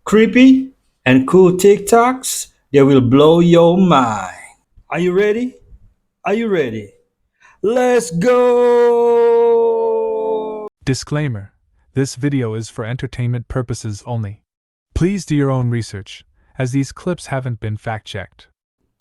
creepy, and cool TikToks that will blow your mind. Are you ready? Are you ready? Let's go! Disclaimer: this video is for entertainment purposes only. Please do your own research, as these clips haven't been fact-checked.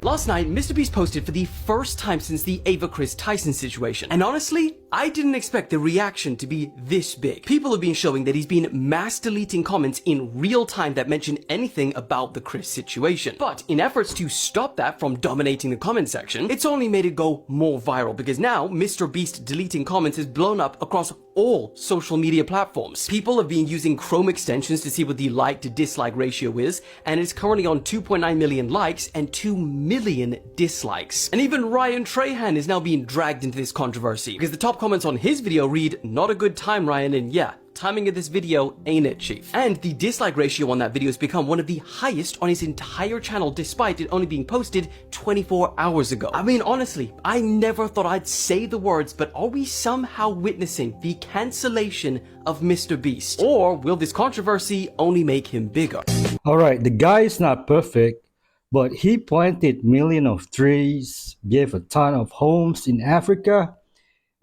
Last night, Mr. Beast posted for the first time since the Ava Chris Tyson situation. And honestly, I didn't expect the reaction to be this big. People have been showing that he's been mass deleting comments in real time that mention anything about the Chris situation. But in efforts to stop that from dominating the comment section, it's only made it go more viral because now Mr. Beast deleting comments is blown up across all social media platforms. People have been using Chrome extensions to see what the like to dislike ratio is, and it's currently on 2.9 million likes and 2 million dislikes. And even Ryan Trahan is now being dragged into this controversy because the top comments on his video read, "Not a good time, Ryan," and yeah, timing of this video ain't it, chief. And the dislike ratio on that video has become one of the highest on his entire channel despite it only being posted 24 hours ago. I mean, honestly, I never thought I'd say the words, but are we somehow witnessing the cancellation of Mr. Beast? Or will this controversy only make him bigger? Alright, the guy is not perfect, but he planted millions of trees, gave a ton of homes in Africa,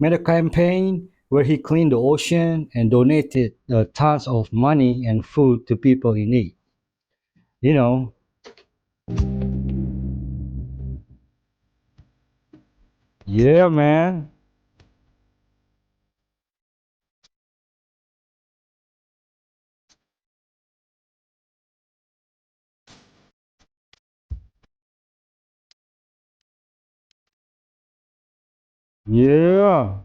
made a campaign where he cleaned the ocean and donated tons of money and food to people in need. You know, yeah, man. Yeah.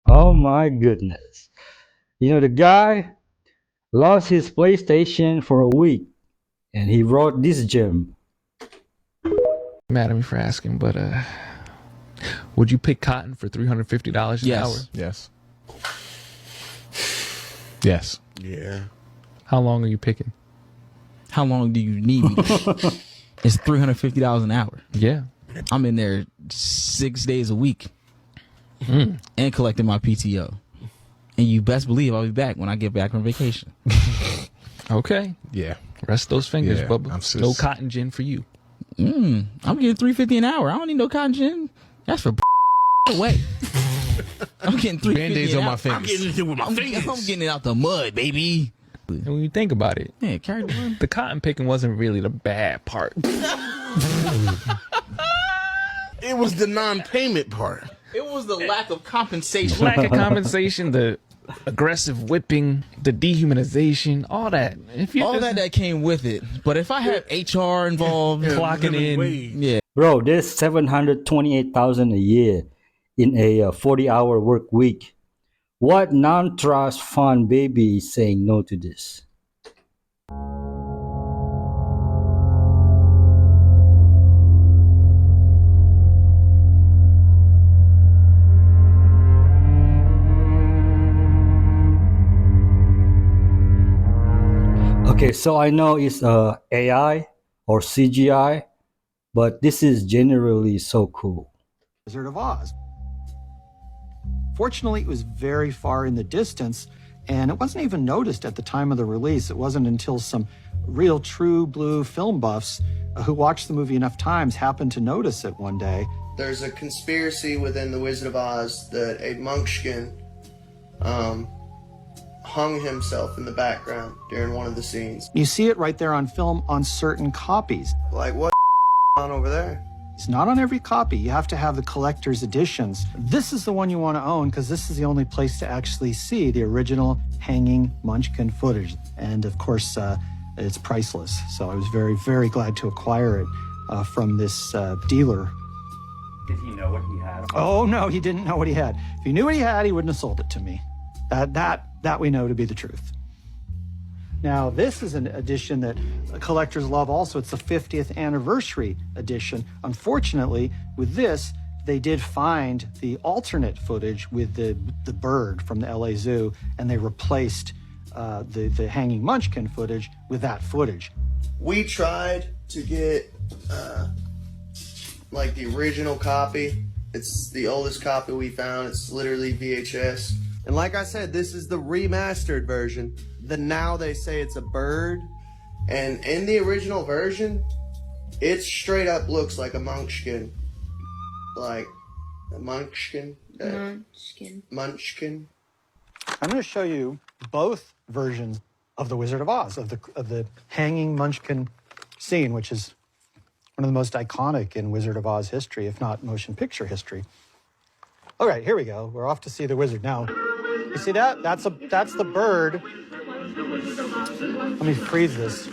Oh my goodness. You know, the guy lost his PlayStation for a week and he wrote this gem. Mad at me for asking, but would you pick cotton for $350 an hour? Yes. Yes. Yeah. How long are you picking? How long do you need me? It's $350 an hour. Yeah. I'm in there 6 days a week and collecting my PTO. And you best believe I'll be back when I get back from vacation. Okay. Yeah. Rest those fingers, Yeah, Bubba. I'm just- No cotton gin for you. I'm getting $350 an hour. I don't need no cotton gin. That's for away. I'm getting $350 Band-Aids an on my hour. fingers. Getting it with my fingers. I'm getting it out the mud, baby. And when you think about it, Yeah, carry the one. the cotton picking wasn't really the bad part. It was the non-payment part. It was the lack of compensation. Lack of compensation, the aggressive whipping, the dehumanization, all that. If you All just that came with it. But if I had HR involved, clocking in, yeah. Bro, there's 728,000 a year in a 40-hour work week. What non-trust fund baby is saying no to this? Okay, so I know it's AI or CGI, but this is generally so cool. Wizard of Oz. Fortunately, it was very far in the distance, and it wasn't even noticed at the time of the release. It wasn't until some real true blue film buffs who watched the movie enough times happened to notice it one day. There's a conspiracy within the Wizard of Oz that a Munchkin hung himself in the background during one of the scenes. You see it right there on film on certain copies. Like, what on over there? It's not on every copy. You have to have the collector's editions. This is the one you want to own because this is the only place to actually see the original hanging Munchkin footage. And of course, it's priceless. So I was very, very glad to acquire it from this dealer. Did he know what he had? Oh, no, he didn't know what he had. If he knew what he had, he wouldn't have sold it to me. That we know to be the truth. Now, this is an edition that collectors love also. It's the 50th anniversary edition. Unfortunately, with this, they did find the alternate footage with the bird from the LA Zoo, and they replaced the hanging Munchkin footage with that footage. We tried to get like the original copy It's the oldest copy we found. It's literally VHS. And like I said, this is the remastered version. Now they say it's a bird. And in the original version, it straight up looks like a munchkin. Like a munchkin. Munchkin. Munchkin. I'm going to show you both versions of The Wizard of Oz, of the hanging munchkin scene, which is one of the most iconic in Wizard of Oz history, if not motion picture history. All right, here we go. We're off to see the wizard. Now, you see that? That's the bird. Let me freeze this.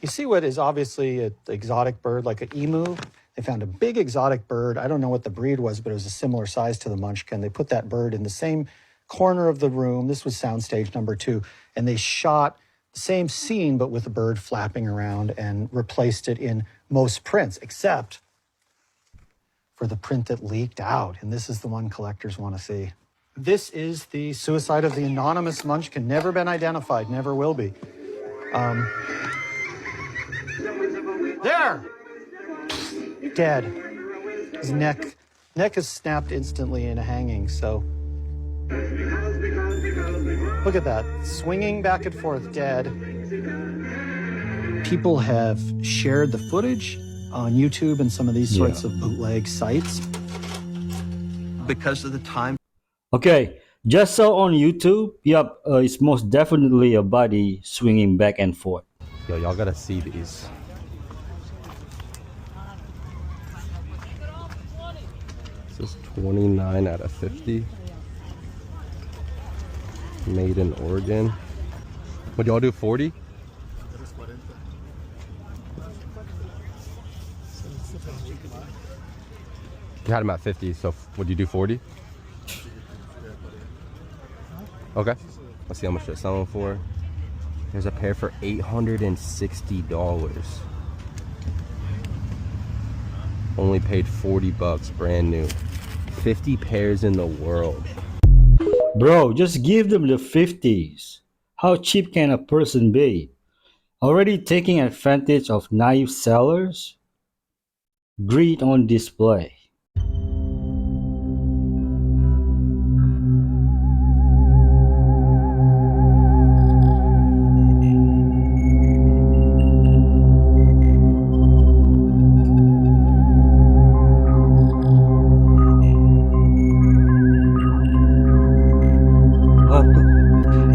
You see what is obviously an exotic bird, like an emu? They found a big exotic bird. I don't know what the breed was, but it was a similar size to the munchkin. They put that bird in the same corner of the room. This was soundstage number 2. And they shot the same scene, but with the bird flapping around, and replaced it in most prints, except for the print that leaked out. And this is the one collectors want to see. This is the suicide of the anonymous munchkin. Never been identified, never will be. There! Dead. His neck is snapped instantly in a hanging, so. Look at that, swinging back and forth, dead. People have shared the footage on YouTube and some of these sorts of bootleg sites. Because of the time. Okay, just so on YouTube, yep, it's most definitely a body swinging back and forth. Yo, y'all gotta see these. This is 29 out of 50. Made in Oregon. Would y'all do 40? You had them at 50, so would you do 40? Okay. Let's see how much they're selling for. There's a pair for $860. Only paid 40 bucks, brand new. 50 pairs in the world. Bro, just give them the 50s. How cheap can a person be? Already taking advantage of naive sellers? Greed on display.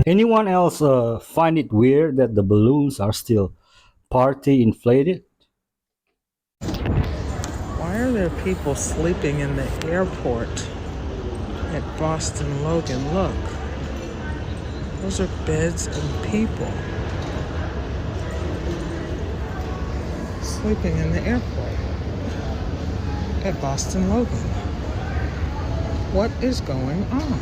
Anyone else find it weird that the balloons are still party inflated? Why are there people sleeping in the airport at Boston Logan? Look, those are beds and people sleeping in the airport at Boston Logan. What is going on?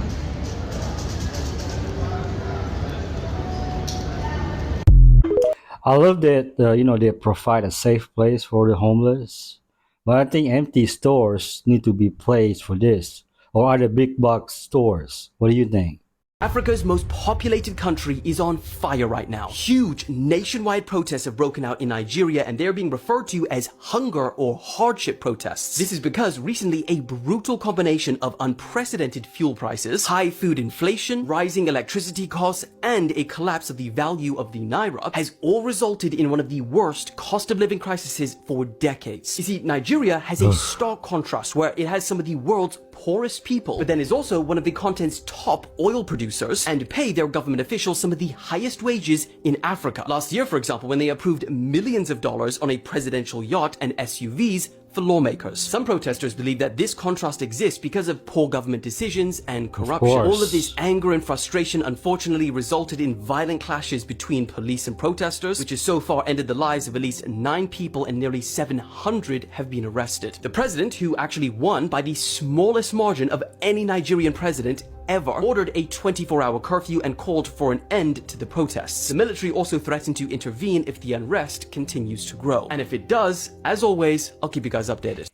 I love that they provide a safe place for the homeless, but I think empty stores need to be placed for this, or are the big box stores? What do you think? Africa's most populated country is on fire right now. Huge nationwide protests have broken out in Nigeria, and they're being referred to as hunger or hardship protests. This is because recently a brutal combination of unprecedented fuel prices, high food inflation, rising electricity costs, and a collapse of the value of the naira has all resulted in one of the worst cost of living crises for decades. You see, Nigeria has a stark contrast where it has some of the world's poorest people, but then is also one of the continent's top oil producers and pay their government officials some of the highest wages in Africa. Last year, for example, when they approved millions of dollars on a presidential yacht and SUVs for lawmakers. Some protesters believe that this contrast exists because of poor government decisions and corruption. All of this anger and frustration unfortunately resulted in violent clashes between police and protesters, which has so far ended the lives of at least 9 people and nearly 700 have been arrested. The president, who actually won by the smallest margin of any Nigerian president ever, ordered a 24-hour curfew and called for an end to the protests. The military also threatened to intervene if the unrest continues to grow. And if it does, as always, I'll keep you guys updated.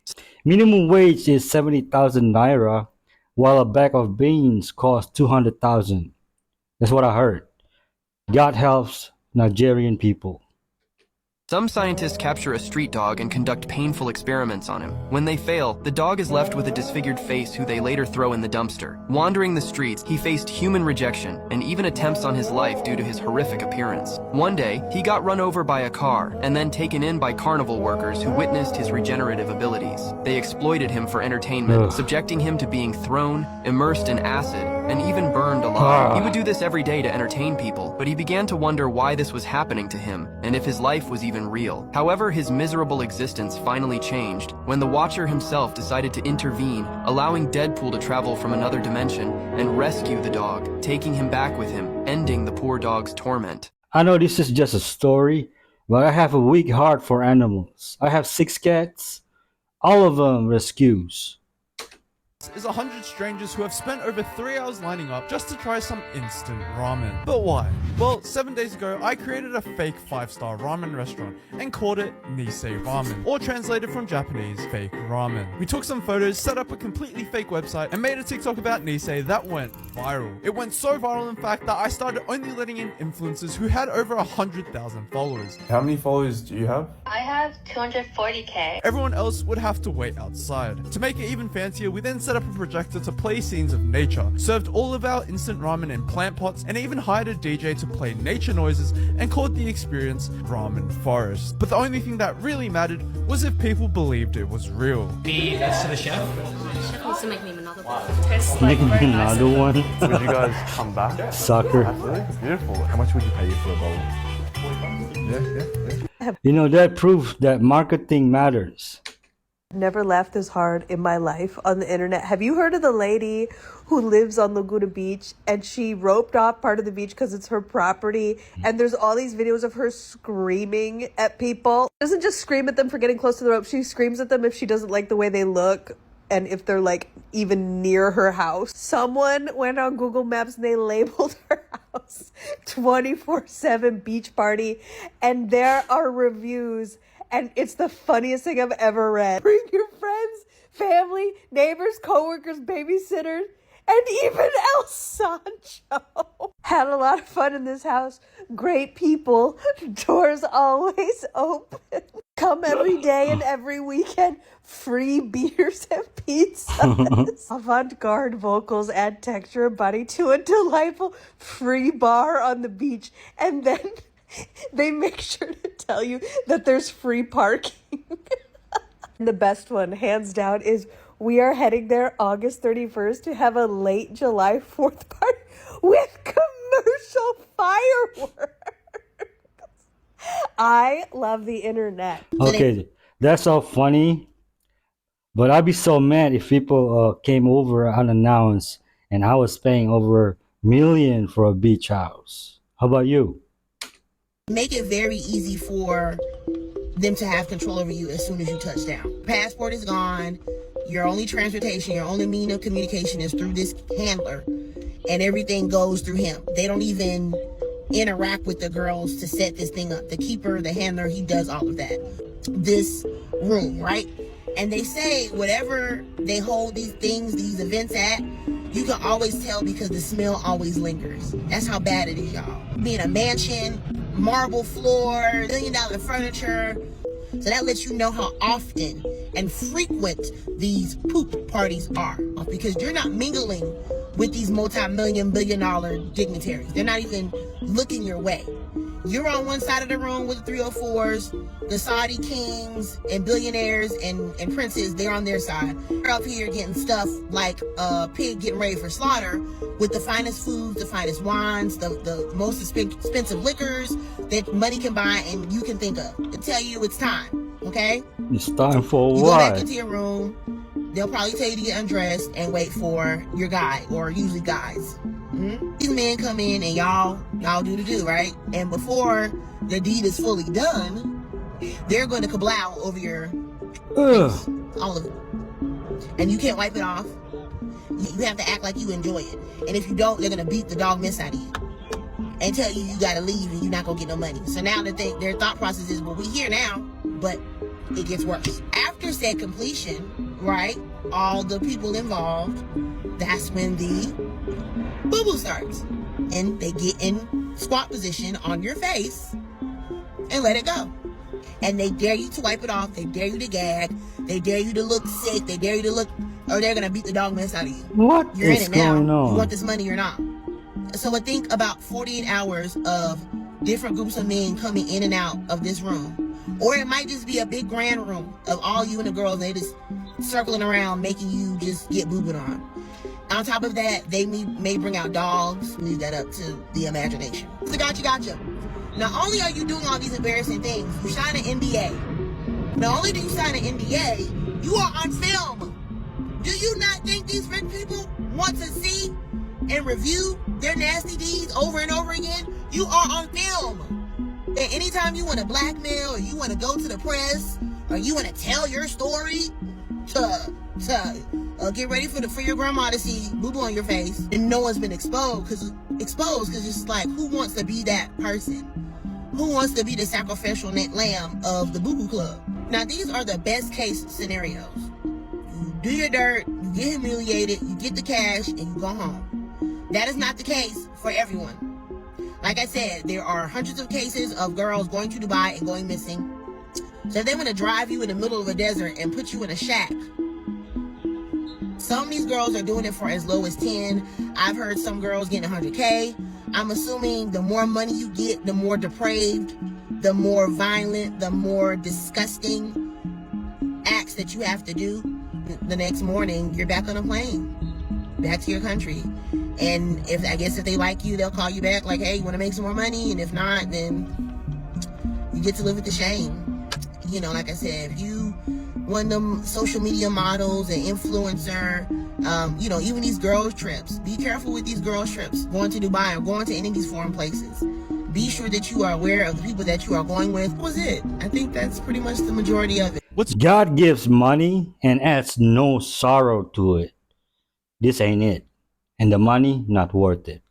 Minimum wage is 70,000 naira, while a bag of beans costs 200,000. That's what I heard. God helps Nigerian people. Some scientists capture a street dog and conduct painful experiments on him. When they fail, the dog is left with a disfigured face who they later throw in the dumpster. Wandering the streets, he faced human rejection and even attempts on his life due to his horrific appearance. One day, he got run over by a car and then taken in by carnival workers who witnessed his regenerative abilities. They exploited him for entertainment, subjecting him to being thrown, immersed in acid, and even burned alive. He would do this every day to entertain people, but he began to wonder why this was happening to him and if his life was even real. However, his miserable existence finally changed when the Watcher himself decided to intervene, allowing Deadpool to travel from another dimension and rescue the dog, taking him back with him, ending the poor dog's torment. I know this is just a story, but I have a weak heart for animals. I have 6 cats, all of them rescues. Is 100 strangers who have spent over 3 hours lining up just to try some instant ramen. But why? Well, 7 days ago, I created a fake 5-star ramen restaurant and called it Nisei Ramen, or translated from Japanese, fake ramen. We took some photos, set up a completely fake website, and made a TikTok about Nisei that went viral. It went so viral, in fact, that I started only letting in influencers who had over 100,000 followers. How many followers do you have? I have 240k. Everyone else would have to wait outside. To make it even fancier, we then set up a projector to play scenes of nature, served all of our instant ramen in plant pots, and even hired a DJ to play nature noises and called the experience Ramen Forest. But the only thing that really mattered was if people believed it was real. That's to the chef. Chef wants to make me another one. Make me another one. Would you guys come back? Sucker. Absolutely. It's beautiful. How much would you pay for a bowl? Yeah. You know, that proves that marketing matters. Never laughed this hard in my life on the internet. Have you heard of the lady who lives on Laguna Beach and she roped off part of the beach because it's her property, and there's all these videos of her screaming at people? She doesn't just scream at them for getting close to the rope. She screams at them if she doesn't like the way they look and if they're like even near her house. Someone went on Google Maps and they labeled her house 24/7 beach party, and there are reviews. And it's the funniest thing I've ever read. Bring your friends, family, neighbors, coworkers, babysitters, and even El Sancho. Had a lot of fun in this house. Great people. Doors always open. Come every day and every weekend. Free beers and pizzas. Avant-garde vocals add texture and body to a delightful free bar on the beach. And then they make sure to tell you that there's free parking. The best one, hands down, is we are heading there August 31st to have a late July 4th party with commercial fireworks. I love the internet. Okay, that's all funny, but I'd be so mad if people came over unannounced and I was paying over $1 million for a beach house. How about you? Make it very easy for them to have control over you as soon as you touch down. Passport is gone. Your only transportation, your only means of communication is through this handler, and everything goes through him. They don't even interact with the girls to set this thing up. The keeper, the handler, he does all of that. This room, right? And they say whatever they hold these things, these events at, you can always tell because the smell always lingers. That's how bad it is, y'all. Being a mansion, marble floor, $1 million furniture. So that lets you know how often and frequent these poop parties are, because you're not mingling with these multi-million, billion-dollar dignitaries. They're not even looking your way. You're on one side of the room with the 304s, the Saudi kings and billionaires and princes, they're on their side. You're up here getting stuff like a pig getting ready for slaughter with the finest foods, the finest wines, the most expensive liquors that money can buy and you can think of. To tell you it's time, okay? It's time for you what? Go back into your room. They'll probably tell you to get undressed and wait for your guy, or usually guys. These men come in and y'all do the do, right? And before the deed is fully done, they're going to kablow over your face, all of it. And you can't wipe it off. You have to act like you enjoy it. And if you don't, they're going to beat the dog mess out of you and tell you you got to leave and you're not going to get no money. So now their thought process is, well, we here now, but it gets worse. After said completion, right, all the people involved, that's when the boo-boo starts. And they get in squat position on your face and let it go. and they dare you to wipe it off. They dare you to gag. They dare you to look sick. They dare you to look, or they're gonna beat the dog mess out of you. What You're is in it now. going on? You want this money or not? So I think about 48 hours of different groups of men coming in and out of this room. Or it might just be a big grand room of all you and the girls. They just circling around, making you just get boobing on. On top of that, they may bring out dogs. Leave that up to the imagination. It's a gotcha. Not only are you doing all these embarrassing things, you sign an NDA. Not only do you sign an NDA, you are on film. Do you not think these rich people want to see and review their nasty deeds over and over again? You are on film. And anytime you want to blackmail, or you want to go to the press, or you want to tell your story to get ready for your grandma to see boo-boo on your face, and no one's been exposed because it's just like, who wants to be that person? Who wants to be the sacrificial lamb of the boo-boo club? Now, these are the best case scenarios. You do your dirt, you get humiliated, you get the cash, and you go home. That is not the case for everyone. Like I said, there are hundreds of cases of girls going to Dubai and going missing. So if they want to drive you in the middle of a desert and put you in a shack, some of these girls are doing it for as low as 10. I've heard some girls getting 100K. I'm assuming the more money you get, the more depraved, the more violent, the more disgusting acts that you have to do. The next morning, you're back on a plane, back to your country. And if they like you, they'll call you back like, hey, you want to make some more money? And if not, then you get to live with the shame. You know, like I said, if you one of them social media models and influencer, you know, even these girls trips, be careful with these girls trips, going to Dubai or going to any of these foreign places. Be sure that you are aware of the people that you are going with. That was it. I think that's pretty much the majority of it. God gives money and adds no sorrow to it. This ain't it. And the money, not worth it.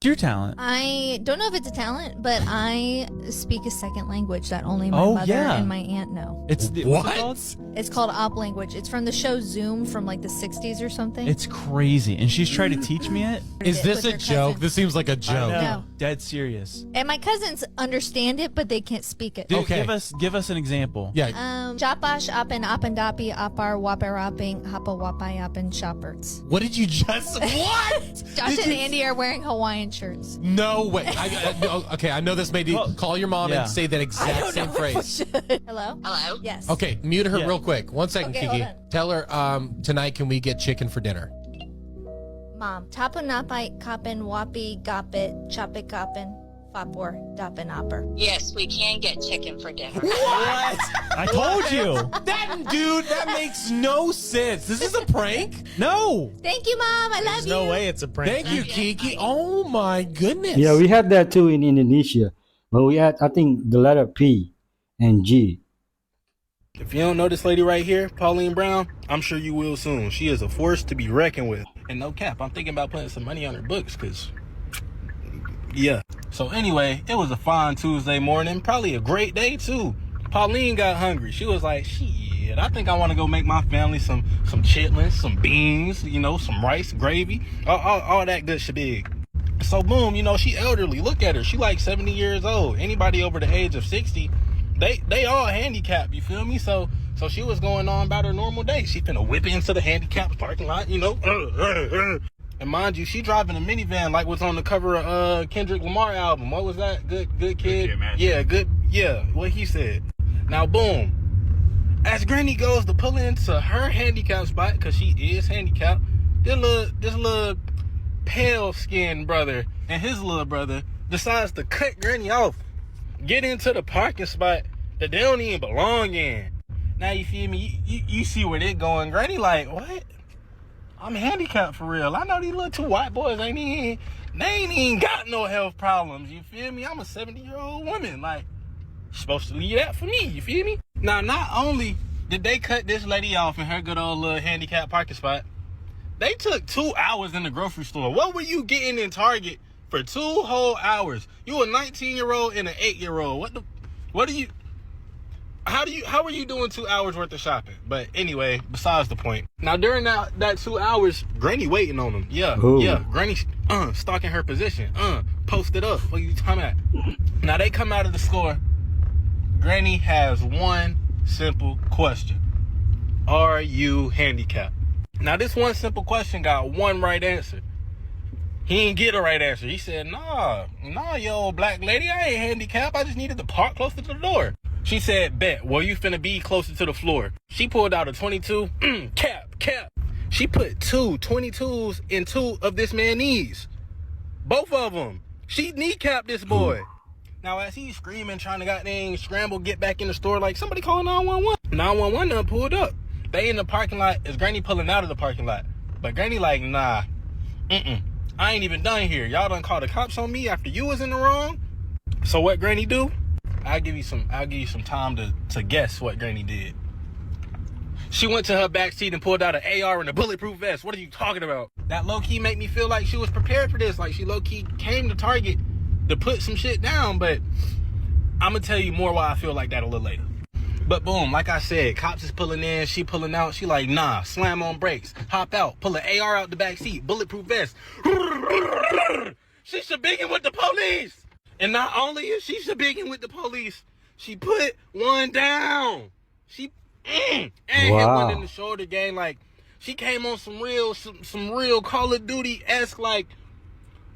Your talent. I don't know if it's a talent, but I speak a second language that only my mother and my aunt know. It's what? What's it called? It's called op language. It's from the show Zoom from like the 60s or something. It's crazy. And she's trying to teach me it. Is this a joke? This seems like a joke. No. Dead serious. And my cousins understand it, but they can't speak it. Okay. Give us an example. Yeah. Japash apen apendapi apar waperaping hapa wapai apen shopperts. What did you just what? Josh and Andy are wearing Hawaiian shirts. No way. Okay, I know this may be. Call your mom and say that exact same phrase. Hello? Hello? Yes. Okay, mute her real quick. 1 second, Okay, Kiki. hold on. Tell her tonight can we get chicken for dinner? Mom, tapunapai kapen wapi gapit chapik kapen fapor dapen upper. Yes, we can get chicken for dinner. What? I told you. That makes no sense. This is a prank? No. Thank you, Mom. I love you. No way it's a prank. Thank you, Kiki. Oh my goodness. Yeah, we had that too in Indonesia. But we had, I think, the letter P and G. If you don't know this lady right here, Pauline Brown, I'm sure you will soon. She is a force to be reckoned with. And no cap, I'm thinking about putting some money on her books because, yeah. So anyway, it was a fine Tuesday morning, probably a great day too. Pauline got hungry. She was like, shit, I think I want to go make my family some chitlins, some beans, you know, some rice, gravy, all that good shebig. So boom, you know, she elderly. Look at her. She like 70 years old. Anybody over the age of 60, they all handicapped, you feel me? So she was going on about her normal day. She finna whip into the handicapped parking lot, you know. And mind you, she driving a minivan like what's on the cover of Kendrick Lamar album. What was that? Good kid? Yeah, what he said. Now boom, as Granny goes to pull into her handicap spot, cause she is handicapped, this little pale skinned brother and his little brother decides to cut Granny off, get into the parking spot that they don't even belong in. Now you feel me? You see where they going. Granny like, what? I'm handicapped for real. I know these little two white boys they ain't even got no health problems. You feel me? I'm a 70-year-old woman. Like, supposed to leave that for me. You feel me? Now, not only did they cut this lady off in her good old little handicapped parking spot, they took 2 hours in the grocery store. What were you getting in Target for 2 whole hours? You a 19-year-old and an 8-year-old. How are you doing 2 hours worth of shopping? But anyway, besides the point. Now during that 2 hours, Granny waiting on them. Yeah. Granny stalking her position. Posted up. What are you talking about? Now they come out of the store. Granny has one simple question. Are you handicapped? Now, this one simple question got one right answer. He didn't get a right answer. He said, nah, you old black lady, I ain't handicapped. I just needed to park closer to the door. She said, bet, well, you finna be closer to the floor. She pulled out a 22, cap. She put two 22s in two of this man's knees. Both of them. She kneecapped this boy. Now, as he's screaming, trying to goddamn scramble, get back in the store, like, somebody call 911. 911 done pulled up. They in the parking lot. Is Granny pulling out of the parking lot? But Granny like, nah, I ain't even done here. Y'all done called the cops on me after you was in the wrong. So what Granny do? I'll give you some time to guess what Granny did. She went to her back seat and pulled out an AR and a bulletproof vest. What are you talking about? That low-key make me feel like she was prepared for this. Like she low-key came to Target to put some shit down. But I'm going to tell you more why I feel like that a little later. But boom, like I said, cops is pulling in, she pulling out. She like, nah, slam on brakes, hop out, pull an AR out the back seat, bulletproof vest. She shabigging with the police. And not only is she shabigging with the police, she put one down. She and hit one in the shoulder gang. Like she came on some real Call of Duty-esque, like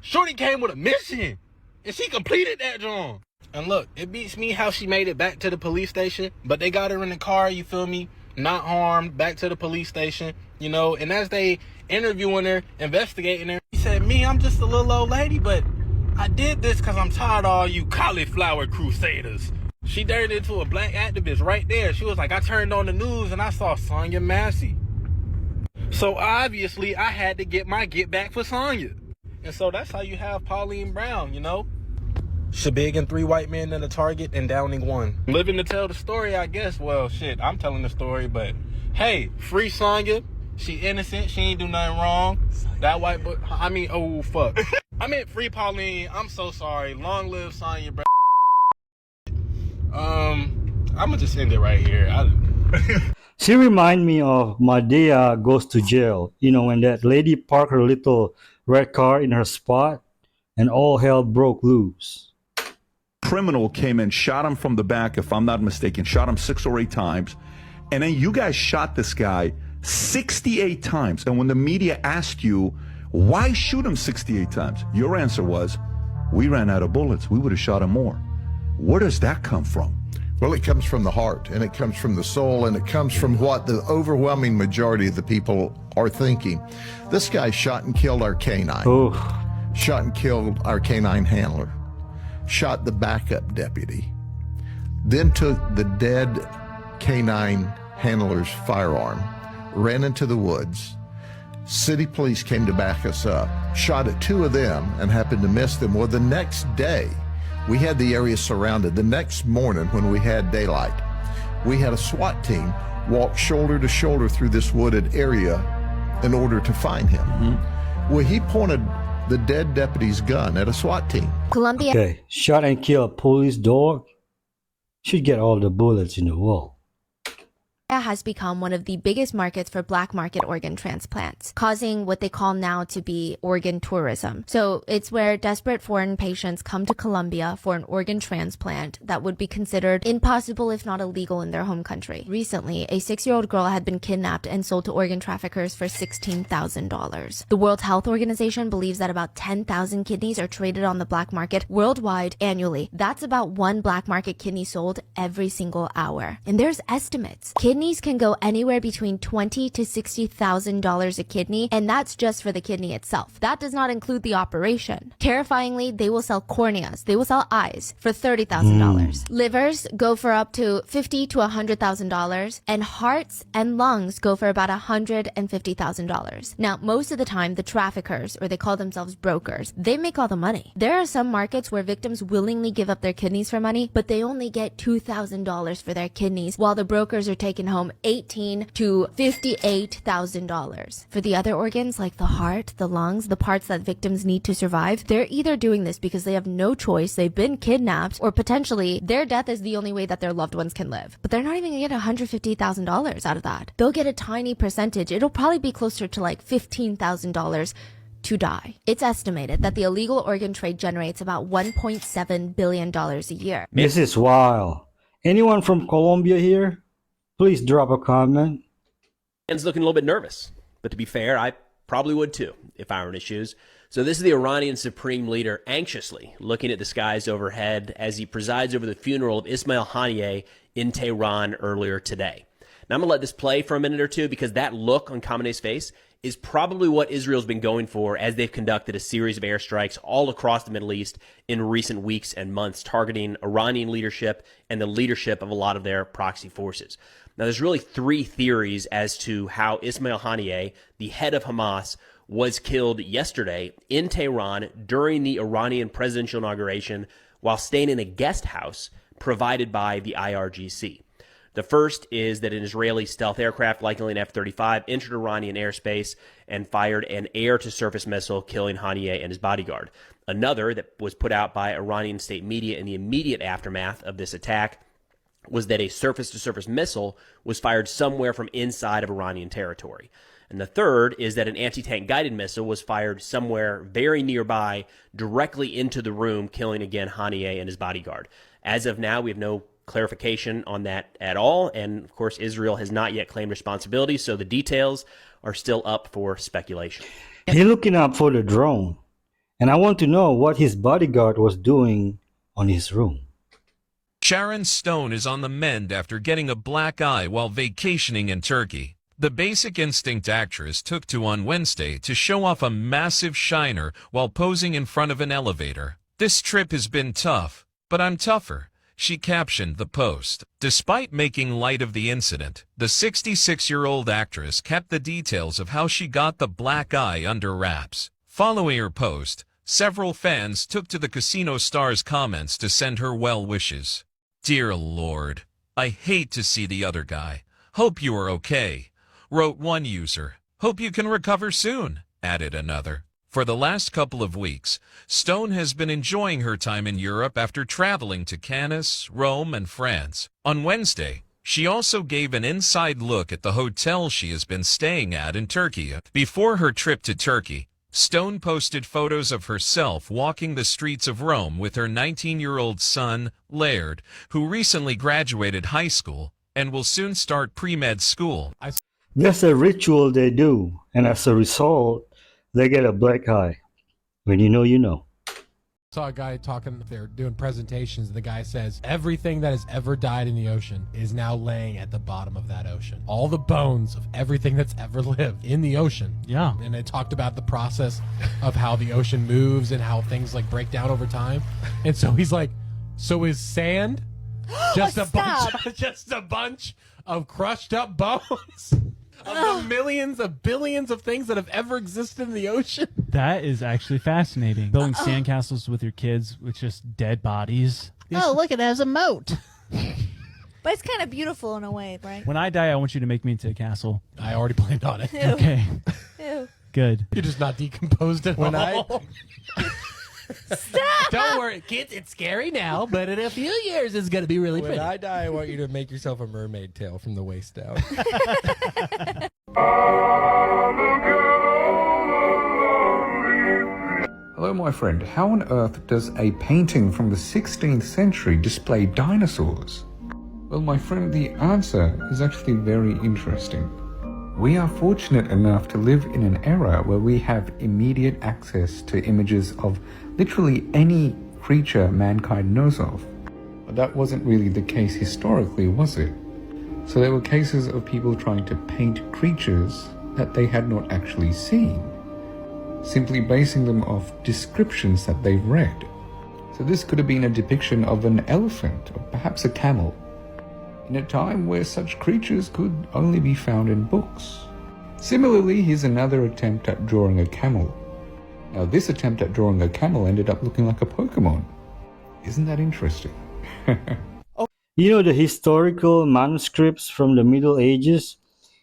shorty came with a mission. And she completed that job. And look, it beats me how she made it back to the police station, but they got her in the car, you feel me? Not harmed, back to the police station, you know? And as they interviewing her, investigating her, she said, me, I'm just a little old lady, but I did this because I'm tired of all you cauliflower crusaders. She turned into a black activist right there. She was like, I turned on the news and I saw Sonya Massey. So obviously, I had to get my get back for Sonya. And so that's how you have Pauline Brown, you know? Shabigging 3 white men in a Target and downing 1. Living to tell the story, I guess. Well, shit, I'm telling the story, but hey, free Sonya. She innocent. She ain't do nothing wrong. That white boy, I mean, oh, fuck. I meant free Pauline. I'm so sorry. Long live Sonya, bro. I'm gonna just end it right here. She remind me of Madea Goes to Jail. You know, when that lady parked her little red car in her spot and all hell broke loose. Criminal came and shot him from the back, if I'm not mistaken, shot him 6 or 8 times. And then you guys shot this guy 68 times. And when the media asked you, why shoot him 68 times? Your answer was, we ran out of bullets. We would have shot him more. Where does that come from? Well, it comes from the heart, and it comes from the soul, and it comes from what the overwhelming majority of the people are thinking. This guy shot and killed our canine. Oof. Shot and killed our canine handler. Shot the backup deputy, then took the dead canine handler's firearm, ran into the woods. City police came to back us up, shot at 2 of them and happened to miss them. Well, the next day, we had the area surrounded. The next morning when we had daylight, we had a SWAT team walk shoulder to shoulder through this wooded area in order to find him. Well, he pointed the dead deputy's gun at a SWAT team. Colombia Okay, shot and kill a police dog should get all the bullets in the world. has become one of the biggest markets for black market organ transplants, causing what they call now to be organ tourism. So it's where desperate foreign patients come to Colombia for an organ transplant that would be considered impossible if not illegal in their home country. Recently, a 6-year-old girl had been kidnapped and sold to organ traffickers for $16,000. The World Health Organization believes that about 10,000 kidneys are traded on the black market worldwide annually. That's about 1 black market kidney sold every single hour. And there's estimates. Kidneys can go anywhere between $20,000 to $60,000 a kidney, and that's just for the kidney itself. That does not include the operation. Terrifyingly, they will sell corneas, they will sell eyes for $30,000. Livers go for up to $50,000 to $100,000, and hearts and lungs go for about $150,000. Now, most of the time, the traffickers, or they call themselves brokers, they make all the money. There are some markets where victims willingly give up their kidneys for money, but they only get $2,000 for their kidneys, while the brokers are taking home $18,000 to $58,000. For the other organs like the heart, the lungs, the parts that victims need to survive, they're either doing this because they have no choice, they've been kidnapped, or potentially their death is the only way that their loved ones can live. But they're not even gonna get $150,000 out of that. They'll get a tiny percentage. It'll probably be closer to like $15,000 to die. It's estimated that the illegal organ trade generates about $1.7 billion a year. This is wild. Anyone from Colombia here? Please drop a comment. Iran's looking a little bit nervous, but to be fair, I probably would too if I were in his shoes. So this is the Iranian supreme leader anxiously looking at the skies overhead as he presides over the funeral of Ismail Haniyeh in Tehran earlier today. Now I'm going to let this play for a minute or two because that look on Khamenei's face is probably what Israel's been going for as they've conducted a series of airstrikes all across the Middle East in recent weeks and months, targeting Iranian leadership and the leadership of a lot of their proxy forces. Now, there's really three theories as to how Ismail Haniyeh, the head of Hamas, was killed yesterday in Tehran during the Iranian presidential inauguration while staying in a guest house provided by the IRGC. The first is that an Israeli stealth aircraft, likely an F-35, entered Iranian airspace and fired an air-to-surface missile, killing Haniyeh and his bodyguard. Another that was put out by Iranian state media in the immediate aftermath of this attack was that a surface-to-surface missile was fired somewhere from inside of Iranian territory. And the third is that an anti-tank guided missile was fired somewhere very nearby, directly into the room, killing again Haniyeh and his bodyguard. As of now, we have no clarification on that at all, and of course Israel has not yet claimed responsibility, so the details are still up for speculation. He's looking up for the drone, and I want to know what his bodyguard was doing on his room. Sharon Stone is on the mend after getting a black eye while vacationing in Turkey. The Basic Instinct actress took to on Wednesday to show off a massive shiner while posing in front of an elevator. "This trip has been tough, but I'm tougher," she captioned the post. Despite making light of the incident, the 66-year-old actress kept the details of how she got the black eye under wraps. Following her post, several fans took to the casino star's comments to send her well wishes. "Dear Lord, I hate to see the other guy. Hope you are okay," wrote one user. "Hope you can recover soon," added another. For the last couple of weeks, Stone has been enjoying her time in Europe after traveling to Cannes, Rome, and France. On Wednesday, she also gave an inside look at the hotel she has been staying at in Turkey. Before her trip to Turkey, Stone posted photos of herself walking the streets of Rome with her 19-year-old son, Laird, who recently graduated high school and will soon start pre-med school. That's a ritual they do, and as a result, they get a black eye. When you know, you know. Saw a guy talking, they're doing presentations, and the guy says, everything that has ever died in the ocean is now laying at the bottom of that ocean. All the bones of everything that's ever lived in the ocean. Yeah. And it talked about the process of how the ocean moves and how things like break down over time. And so he's like, so is sand just a bunch of crushed up bones? Of the millions of billions of things that have ever existed in the ocean. That is actually fascinating. Building sandcastles with your kids with just dead bodies. Oh, look, it has a moat. But it's kind of beautiful in a way, right? When I die, I want you to make me into a castle. I already planned on it. Ew. Okay. Ew. Good. You're just not decomposed at all. Stop! Don't worry, kids, it's scary now, but in a few years it's going to be really When pretty. I die, I want you to make yourself a mermaid tail from the waist down. Hello, my friend. How on earth does a painting from the 16th century display dinosaurs? Well, my friend, the answer is actually very interesting. We are fortunate enough to live in an era where we have immediate access to images of literally any creature mankind knows of. But that wasn't really the case historically, was it? So there were cases of people trying to paint creatures that they had not actually seen, simply basing them off descriptions that they've read. So this could have been a depiction of an elephant or perhaps a camel, in a time where such creatures could only be found in books. Similarly, here's another attempt at drawing a camel. Now this attempt at drawing a camel ended up looking like a Pokemon. Isn't that interesting? You know, the historical manuscripts from the Middle Ages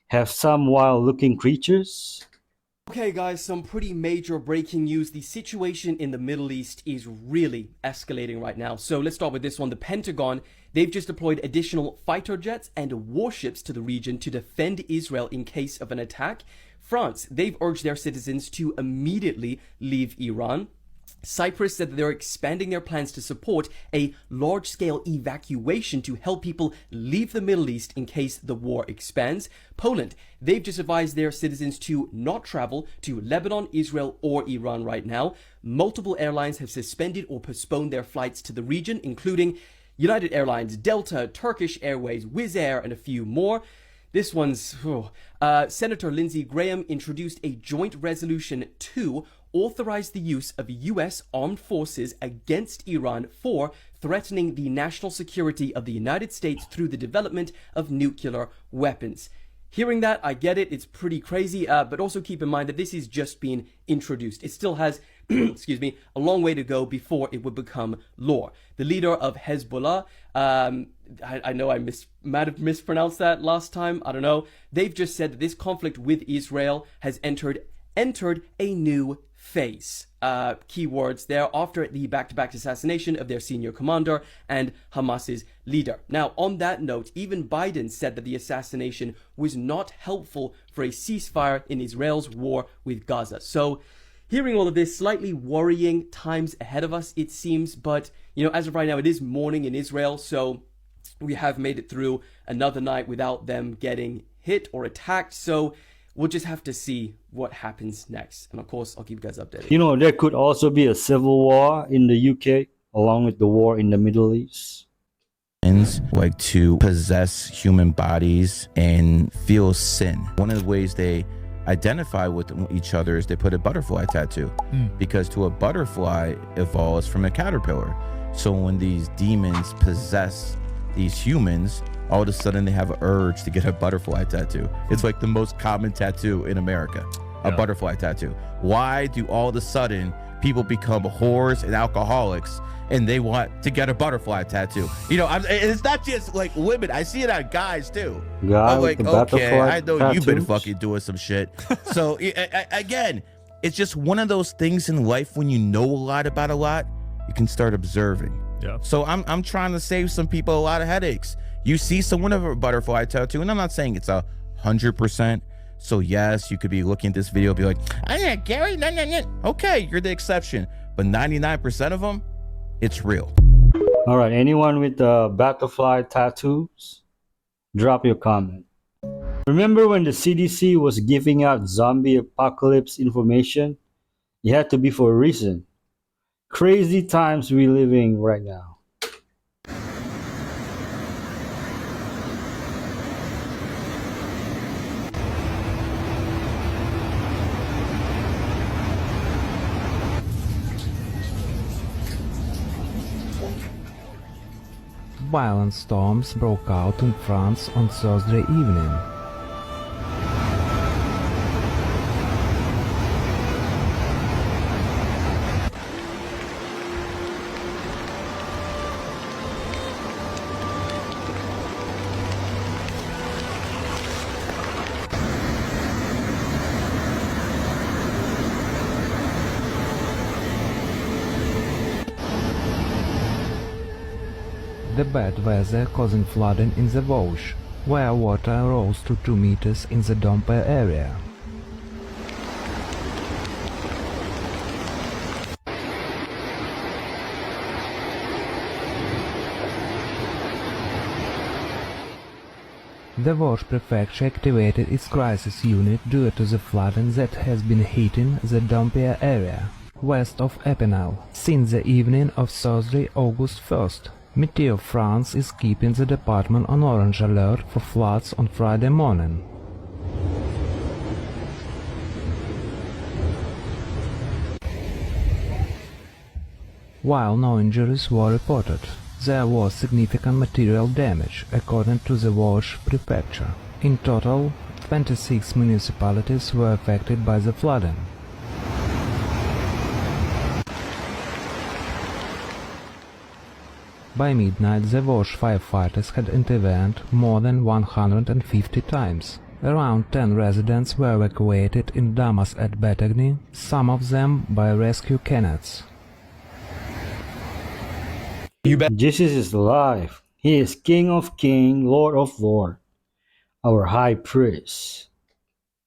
have some wild-looking creatures. Okay guys, some pretty major breaking news. The situation in the Middle East is really escalating right now. So let's start with this one. The Pentagon, they've just deployed additional fighter jets and warships to the region to defend Israel in case of an attack. France, they've urged their citizens to immediately leave Iran. Cyprus said that they're expanding their plans to support a large-scale evacuation to help people leave the Middle East in case the war expands. Poland, they've just advised their citizens to not travel to Lebanon, Israel, or Iran right now. Multiple airlines have suspended or postponed their flights to the region, including United Airlines, Delta, Turkish Airways, Wizz Air, and a few more. This one's... Senator Lindsey Graham introduced a joint resolution to authorize the use of U.S. armed forces against Iran for threatening the national security of the United States through the development of nuclear weapons. Hearing that, I get it, it's pretty crazy, but also keep in mind that this is just being introduced. It still has, excuse me, a long way to go before it would become law. The leader of Hezbollah, I know I might have mispronounced that last time, I don't know. They've just said that this conflict with Israel has entered a new phase. Keywords there, after the back-to-back assassination of their senior commander and Hamas's leader. Now, on that note, even Biden said that the assassination was not helpful for a ceasefire in Israel's war with Gaza. So, hearing all of this, slightly worrying times ahead of us, it seems, but, as of right now, it is morning in Israel, so we have made it through another night without them getting hit or attacked, so we'll just have to see what happens next. And of course, I'll keep you guys updated. There could also be a civil war in the UK, along with the war in the Middle East. Like to possess human bodies and feel sin. One of the ways they identify with each other is they put a butterfly tattoo, because to a butterfly evolves from a caterpillar. So when these demons possess these humans, all of a sudden they have an urge to get a butterfly tattoo. It's like the most common tattoo in America, a butterfly tattoo. Why do all of a sudden people become whores and alcoholics and they want to get a butterfly tattoo? It's not just like women. I see it on guys too. I'm like, okay, I know tattoos. You've been fucking doing some shit. So again, it's just one of those things in life when you know a lot about a lot, you can start observing. Yeah. So I'm trying to save some people a lot of headaches. You see someone with a butterfly tattoo, and I'm not saying it's 100%. So yes, you could be looking at this video and be like, Gary, no. Okay, you're the exception. But 99% of them, it's real. All right, anyone with butterfly tattoos, drop your comment. Remember when the CDC was giving out zombie apocalypse information? It had to be for a reason. Crazy times we're living right now. Violent storms broke out in France on Thursday evening. The bad weather causing flooding in the Vosges, where water rose to 2 meters in the Domper area. The Vosges prefecture activated its crisis unit due to the flooding that has been hitting the Domper area, west of Epinal, since the evening of Thursday, August 1st. Meteo France is keeping the department on orange alert for floods on Friday morning. While no injuries were reported, there was significant material damage, according to the Vosges prefecture. In total, 26 municipalities were affected by the flooding. By midnight, the Vosges firefighters had intervened more than 150 times. Around 10 residents were evacuated in Damas at Betagny, some of them by rescue cannons. Jesus is alive. He is King of Kings, Lord of Lords, our High Priest.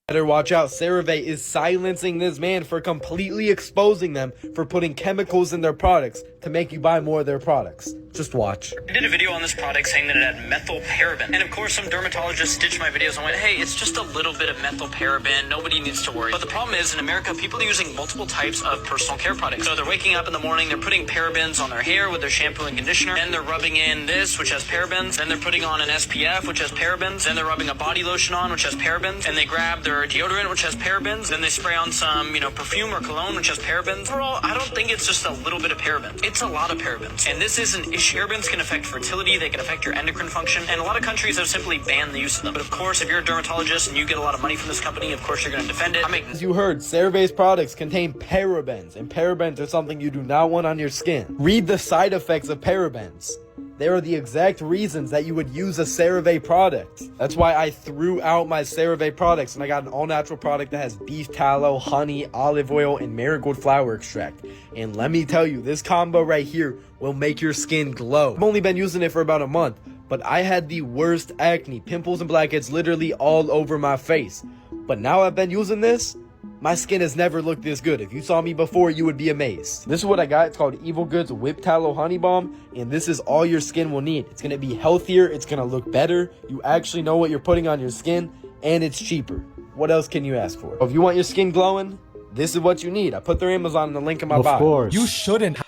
Better watch out. CeraVe is silencing this man for completely exposing them for putting chemicals in their products to make you buy more of their products. Just watch. I did a video on this product saying that it had methylparaben. And of course, some dermatologists stitched my videos and went, hey, it's just a little bit of methylparaben. Nobody needs to worry. But the problem is, in America, people are using multiple types of personal care products. So they're waking up in the morning, they're putting parabens on their hair with their shampoo and conditioner. Then they're rubbing in this, which has parabens. Then they're putting on an SPF, which has parabens. Then they're rubbing a body lotion on, which has parabens. And they grab their deodorant, which has parabens. Then they spray on some, perfume or cologne, which has parabens. Overall, I don't think it's just a little bit of parabens. It's a lot of parabens. And this is an issue. Parabens can affect fertility, they can affect your endocrine function, and a lot of countries have simply banned the use of them. But of course, if you're a dermatologist and you get a lot of money from this company, of course you're going to defend it. As you heard, CeraVe's products contain parabens, and parabens are something you do not want on your skin. Read the side effects of parabens. They are the exact reasons that you would use a CeraVe product. That's why I threw out my CeraVe products and I got an all-natural product that has beef tallow, honey, olive oil, and marigold flower extract. And let me tell you, this combo right here will make your skin glow. I've only been using it for about a month, but I had the worst acne, pimples and blackheads literally all over my face. But now I've been using this, my skin has never looked this good. If you saw me before, you would be amazed. This is what I got. It's called Evil Goods Whipped Tallow Honey Balm, and this is all your skin will need. It's going to be healthier. It's going to look better. You actually know what you're putting on your skin, and it's cheaper. What else can you ask for? If you want your skin glowing, this is what you need. I put their Amazon in the link in my bio. Of course. You shouldn't.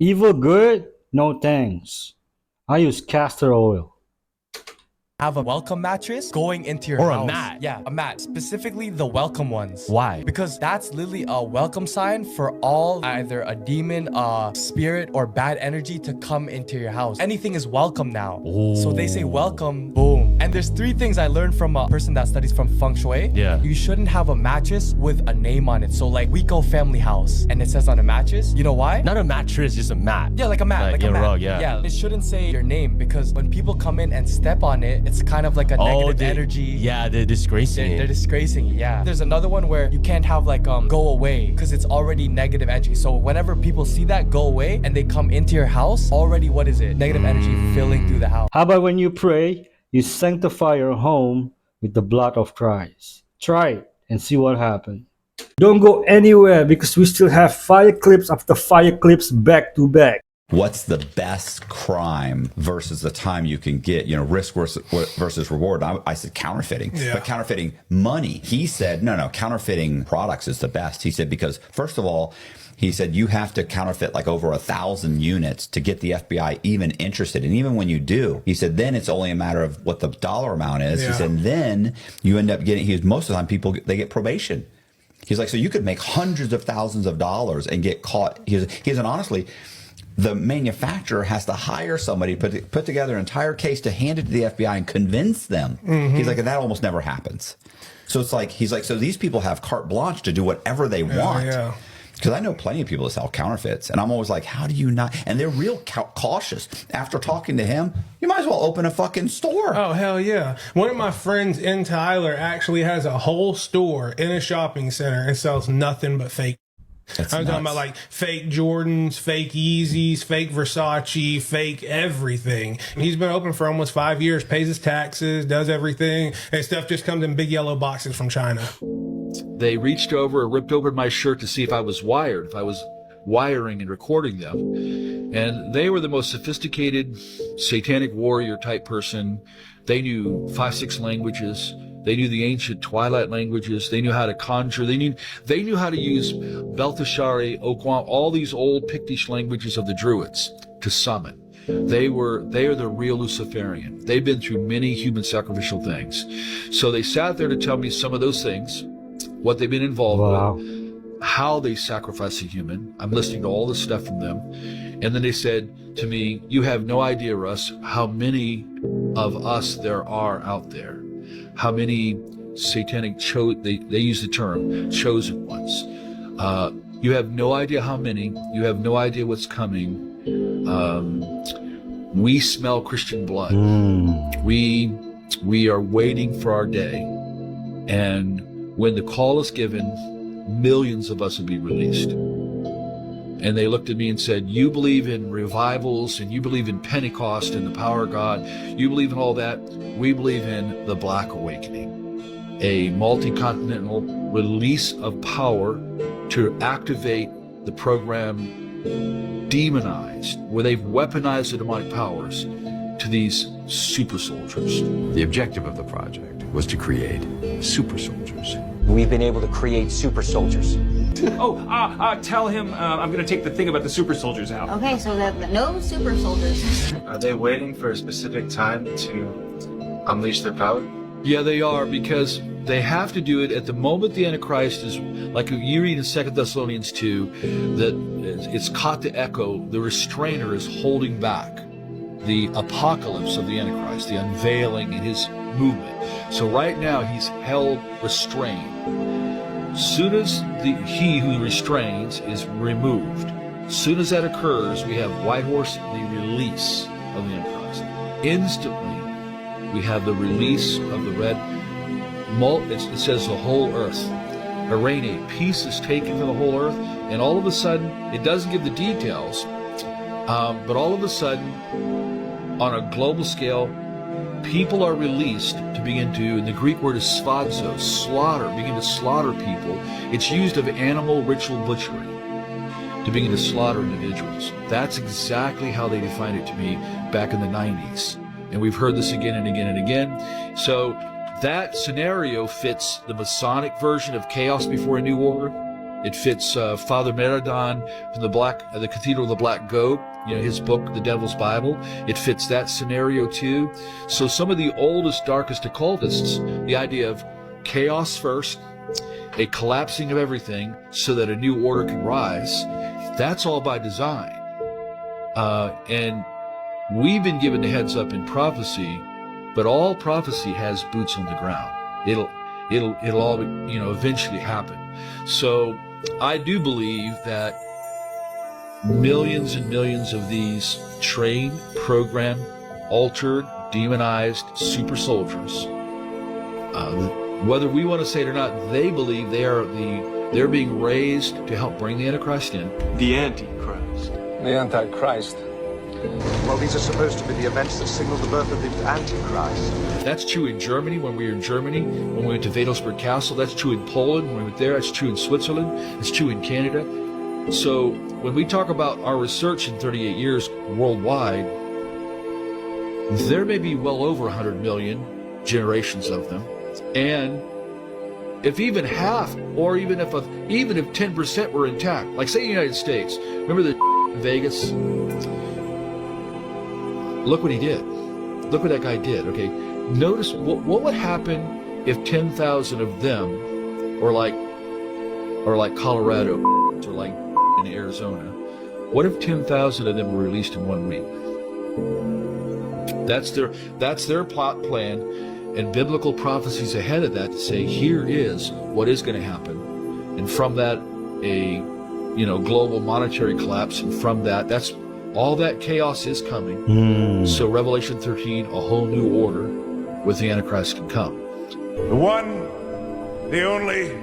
Evil good? No thanks. I use castor oil. Have a welcome mattress going into your house. Or a mat. Yeah, a mat. Specifically the welcome ones. Why? Because that's literally a welcome sign for all either a demon, a spirit, or bad energy to come into your house. Anything is welcome now. Ooh. So they say welcome, boom. And there's 3 things I learned from a person that studies from feng shui. Yeah. You shouldn't have a mattress with a name on it. So like Rico Family House, and it says on a mattress. You know why? Not a mattress, just a mat. Yeah, like a mat. Like a mat. Rug, yeah. Yeah, it shouldn't say your name because when people come in and step on it, it's kind of like a negative energy. Yeah, they're disgracing it. They're disgracing it, yeah. There's another one where you can't have like go away because it's already negative energy. So whenever people see that go away and they come into your house, already what is it? Negative energy filling through the house. How about when you pray, you sanctify your home with the blood of Christ? Try it and see what happens. Don't go anywhere because we still have fire clips after fire clips back to back. What's the best crime versus the time you can get, risk versus reward? I said counterfeiting, but counterfeiting money. He said, no, counterfeiting products is the best. He said, because first of all, he said, you have to counterfeit like over 1,000 units to get the FBI even interested. And even when you do, he said, then it's only a matter of what the dollar amount is. He said, and then you end up getting, most of the time people, they get probation. He's like, so you could make hundreds of thousands of dollars and get caught. He said, honestly, the manufacturer has to hire somebody, put together an entire case to hand it to the FBI and convince them. Mm-hmm. He's like, that almost never happens. So it's like, he's like, so these people have carte blanche to do whatever they want. Yeah. Because I know plenty of people that sell counterfeits, and I'm always like, how do you not? And they're real cautious. After talking to him, you might as well open a fucking store. Oh, hell yeah. One of my friends in Tyler actually has a whole store in a shopping center and sells nothing but fake. I'm talking about like fake Jordans, fake Yeezys, fake Versace, fake everything. And he's been open for almost 5 years, pays his taxes, does everything, and stuff just comes in big yellow boxes from China. They reached over and ripped open my shirt to see if I was wired, if I was wiring and recording them. And they were the most sophisticated satanic warrior type person. They knew 5-6 languages. They knew the ancient twilight languages. They knew how to conjure. They knew how to use Belteshazzar, Okwam, all these old Pictish languages of the Druids to summon. They are the real Luciferian. They've been through many human sacrificial things. So they sat there to tell me some of those things, what they've been involved with, how they sacrifice a human. I'm listening to all this stuff from them. And then they said to me, you have no idea, Russ, how many of us there are out there. How many satanic, they use the term, chosen ones. You have no idea how many. You have no idea what's coming. We smell Christian blood. We are waiting for our day. And when the call is given, millions of us will be released. And they looked at me and said, you believe in revivals and you believe in Pentecost and the power of God. You believe in all that. We believe in the Black Awakening. a multi-continental release of power to activate the program Demonized, where they've weaponized the demonic powers to these super soldiers. The objective of the project was to create super soldiers. We've been able to create super soldiers. Tell him I'm going to take the thing about the super soldiers out. Okay, so that no super soldiers. Are they waiting for a specific time to unleash their power? Yeah, they are, because they have to do it at the moment the Antichrist is, like you read in 2 Thessalonians 2, that it's caught the echo, the restrainer is holding back the apocalypse of the Antichrist, the unveiling in his movement. So right now he's held restrained. Soon as he who restrains is removed, soon as that occurs, we have White Horse, the release of the Antichrist. Instantly, we have the release of the red. It says the whole earth. Arene, peace is taken from the whole earth, and all of a sudden, it doesn't give the details, but all of a sudden, on a global scale, people are released to begin to, and the Greek word is sphadzo, slaughter, begin to slaughter people. It's used of animal ritual butchery to begin to slaughter individuals. That's exactly how they defined it to me back in the 90s. And we've heard this again and again and again. So that scenario fits the Masonic version of Chaos Before a New Order. It fits Father Meradon from the Cathedral of the Black Goat, his book, The Devil's Bible. It fits that scenario too. So some of the oldest, darkest occultists, the idea of chaos first, a collapsing of everything so that a new order can rise, that's all by design. And we've been given the heads up in prophecy, but all prophecy has boots on the ground. It'll all, eventually happen. So I do believe that millions and millions of these trained, programmed, altered, demonized super soldiers, whether we want to say it or not, they believe they're being raised to help bring the Antichrist in. The Antichrist. The Antichrist. Well, these are supposed to be the events that signal the birth of the Antichrist. That's true in Germany when we were in Germany, when we went to Wadelsburg Castle. That's true in Poland when we went there. That's true in Switzerland. It's true in Canada. So when we talk about our research in 38 years worldwide, there may be well over 100 million generations of them. And if even half, or even if 10% were intact, like say the United States, remember the in Vegas? Look what he did. Look what that guy did, okay? Notice what would happen if 10,000 of them, or like Colorado, or like in Arizona, what if 10,000 of them were released in 1 week? That's their plot plan, and biblical prophecies ahead of that to say, here is what is going to happen. And from that, a global monetary collapse, and from that's all that chaos is coming. So Revelation 13, a whole new order with the Antichrist can come. The one, the only,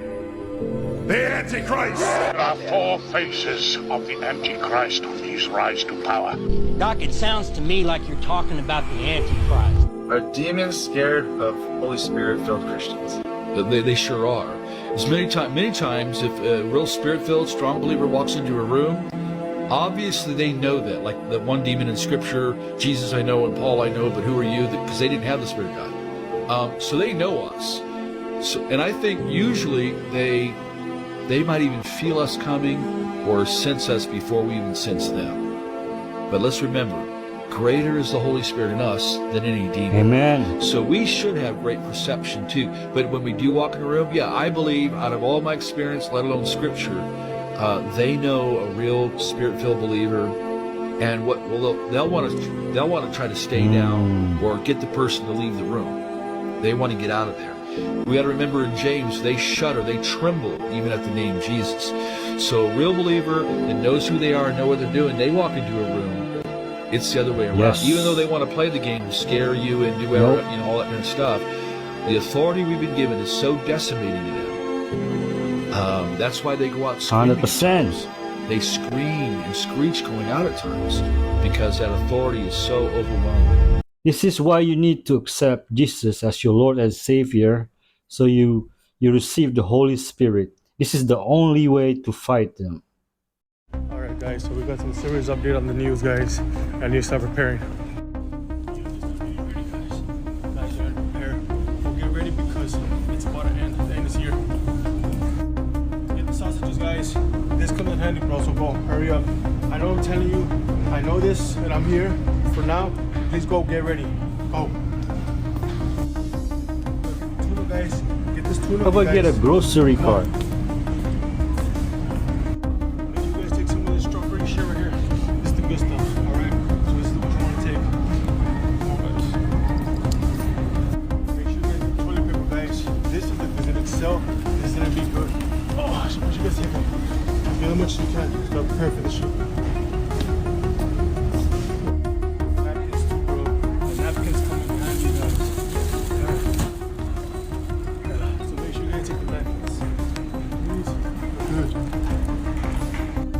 the Antichrist. There are four faces of the Antichrist on his rise to power. Doc, it sounds to me like you're talking about the Antichrist. Are demons scared of Holy Spirit-filled Christians? They sure are. As many times, if a real Spirit-filled, strong believer walks into a room, obviously they know that. Like that one demon in Scripture, Jesus I know and Paul I know, but who are you? Because they didn't have the Spirit of God. So they know us. And I think usually they might even feel us coming or sense us before we even sense them. But let's remember, greater is the Holy Spirit in us than any demon. Amen. So we should have great perception too. But when we do walk in a room, I believe out of all my experience, let alone Scripture, they know a real Spirit-filled believer, and they'll want to try to stay down or get the person to leave the room. They want to get out of there. We got to remember in James, they shudder, they tremble even at the name Jesus. So a real believer that knows who they are and know what they're doing, they walk into a room. It's the other way around. Yes. Even though they want to play the game, scare you and do all that kind of stuff, the authority we've been given is so decimated to them. That's why they go out screaming. 100%. They scream and screech going out at times because that authority is so overwhelming. This is why you need to accept Jesus as your Lord and Savior, So you receive the Holy Spirit. This is the only way to fight them. Alright guys, so we got some serious update on the news, guys. I need to start preparing. Guys, you gotta prepare. We'll get ready because it's about to end. The end is here. Get the sausages, guys. This comes in handy, bro, so go. Hurry up. I know I'm telling you, I know this, and I'm here. For now, please go get ready. Go. Tuna, guys. Get this tuna. How about guys. get a grocery cart? This is gonna be good. Oh, so much you guys take it. Get how much you can. Start preparing for this shit. Napkins too, bro. The napkins come in handy, guys. Yeah. So make sure you guys take the napkins. Good.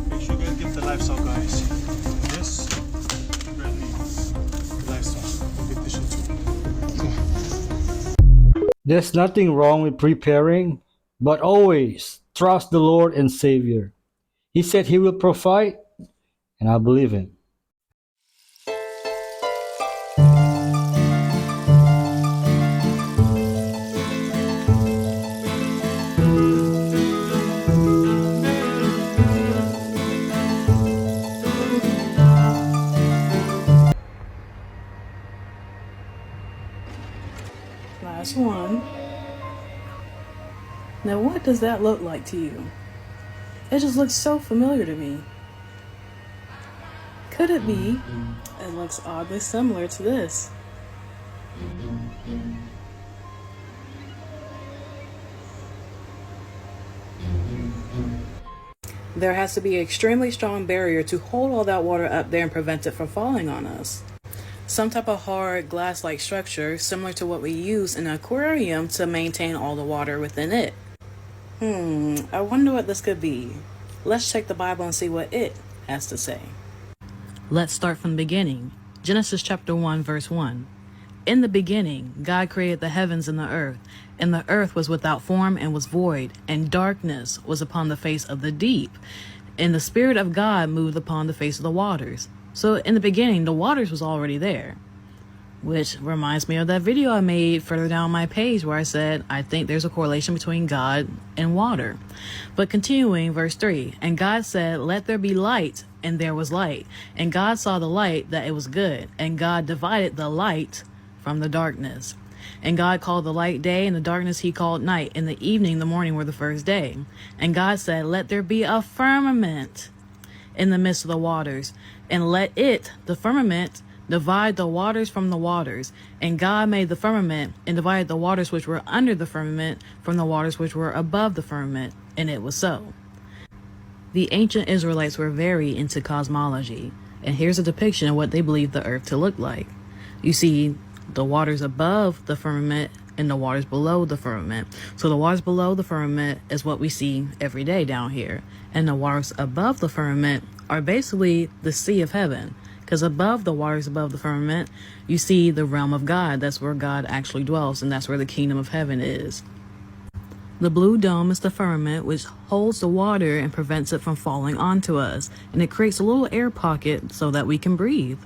Make sure you guys get the lifestyle, guys. This red meat. The lifestyle. We'll get this shit too. Come on. There's nothing wrong with preparing, but always trust the Lord and Savior. He said He will provide, and I believe Him. Last one. Now what does that look like to you? It just looks so familiar to me. Could it be? It looks oddly similar to this. There has to be an extremely strong barrier to hold all that water up there and prevent it from falling on us. Some type of hard glass-like structure similar to what we use in an aquarium to maintain all the water within it. I wonder what this could be. Let's check the Bible and see what it has to say. Let's start from the beginning. Genesis chapter 1 verse 1. In the beginning, God created the heavens and the earth was without form and was void, and darkness was upon the face of the deep. And the Spirit of God moved upon the face of the waters. So in the beginning, the waters was already there. Which reminds me of that video I made further down my page where I said, I think there's a correlation between God and water. But continuing, verse 3, and God said, let there be light, and there was light. And God saw the light, that it was good. And God divided the light from the darkness. And God called the light day, and the darkness He called night. And the evening, the morning were the first day. And God said, let there be a firmament in the midst of the waters, and let it, the firmament, divide the waters from the waters. And God made the firmament and divided the waters which were under the firmament from the waters which were above the firmament. And it was so. The ancient Israelites were very into cosmology. And here's a depiction of what they believed the earth to look like. You see the waters above the firmament and the waters below the firmament. So the waters below the firmament is what we see every day down here. And the waters above the firmament are basically the sea of heaven. Because above the waters above the firmament, you see the realm of God. That's where God actually dwells, and that's where the kingdom of heaven is. The blue dome is the firmament, which holds the water and prevents it from falling onto us. And it creates a little air pocket so that we can breathe.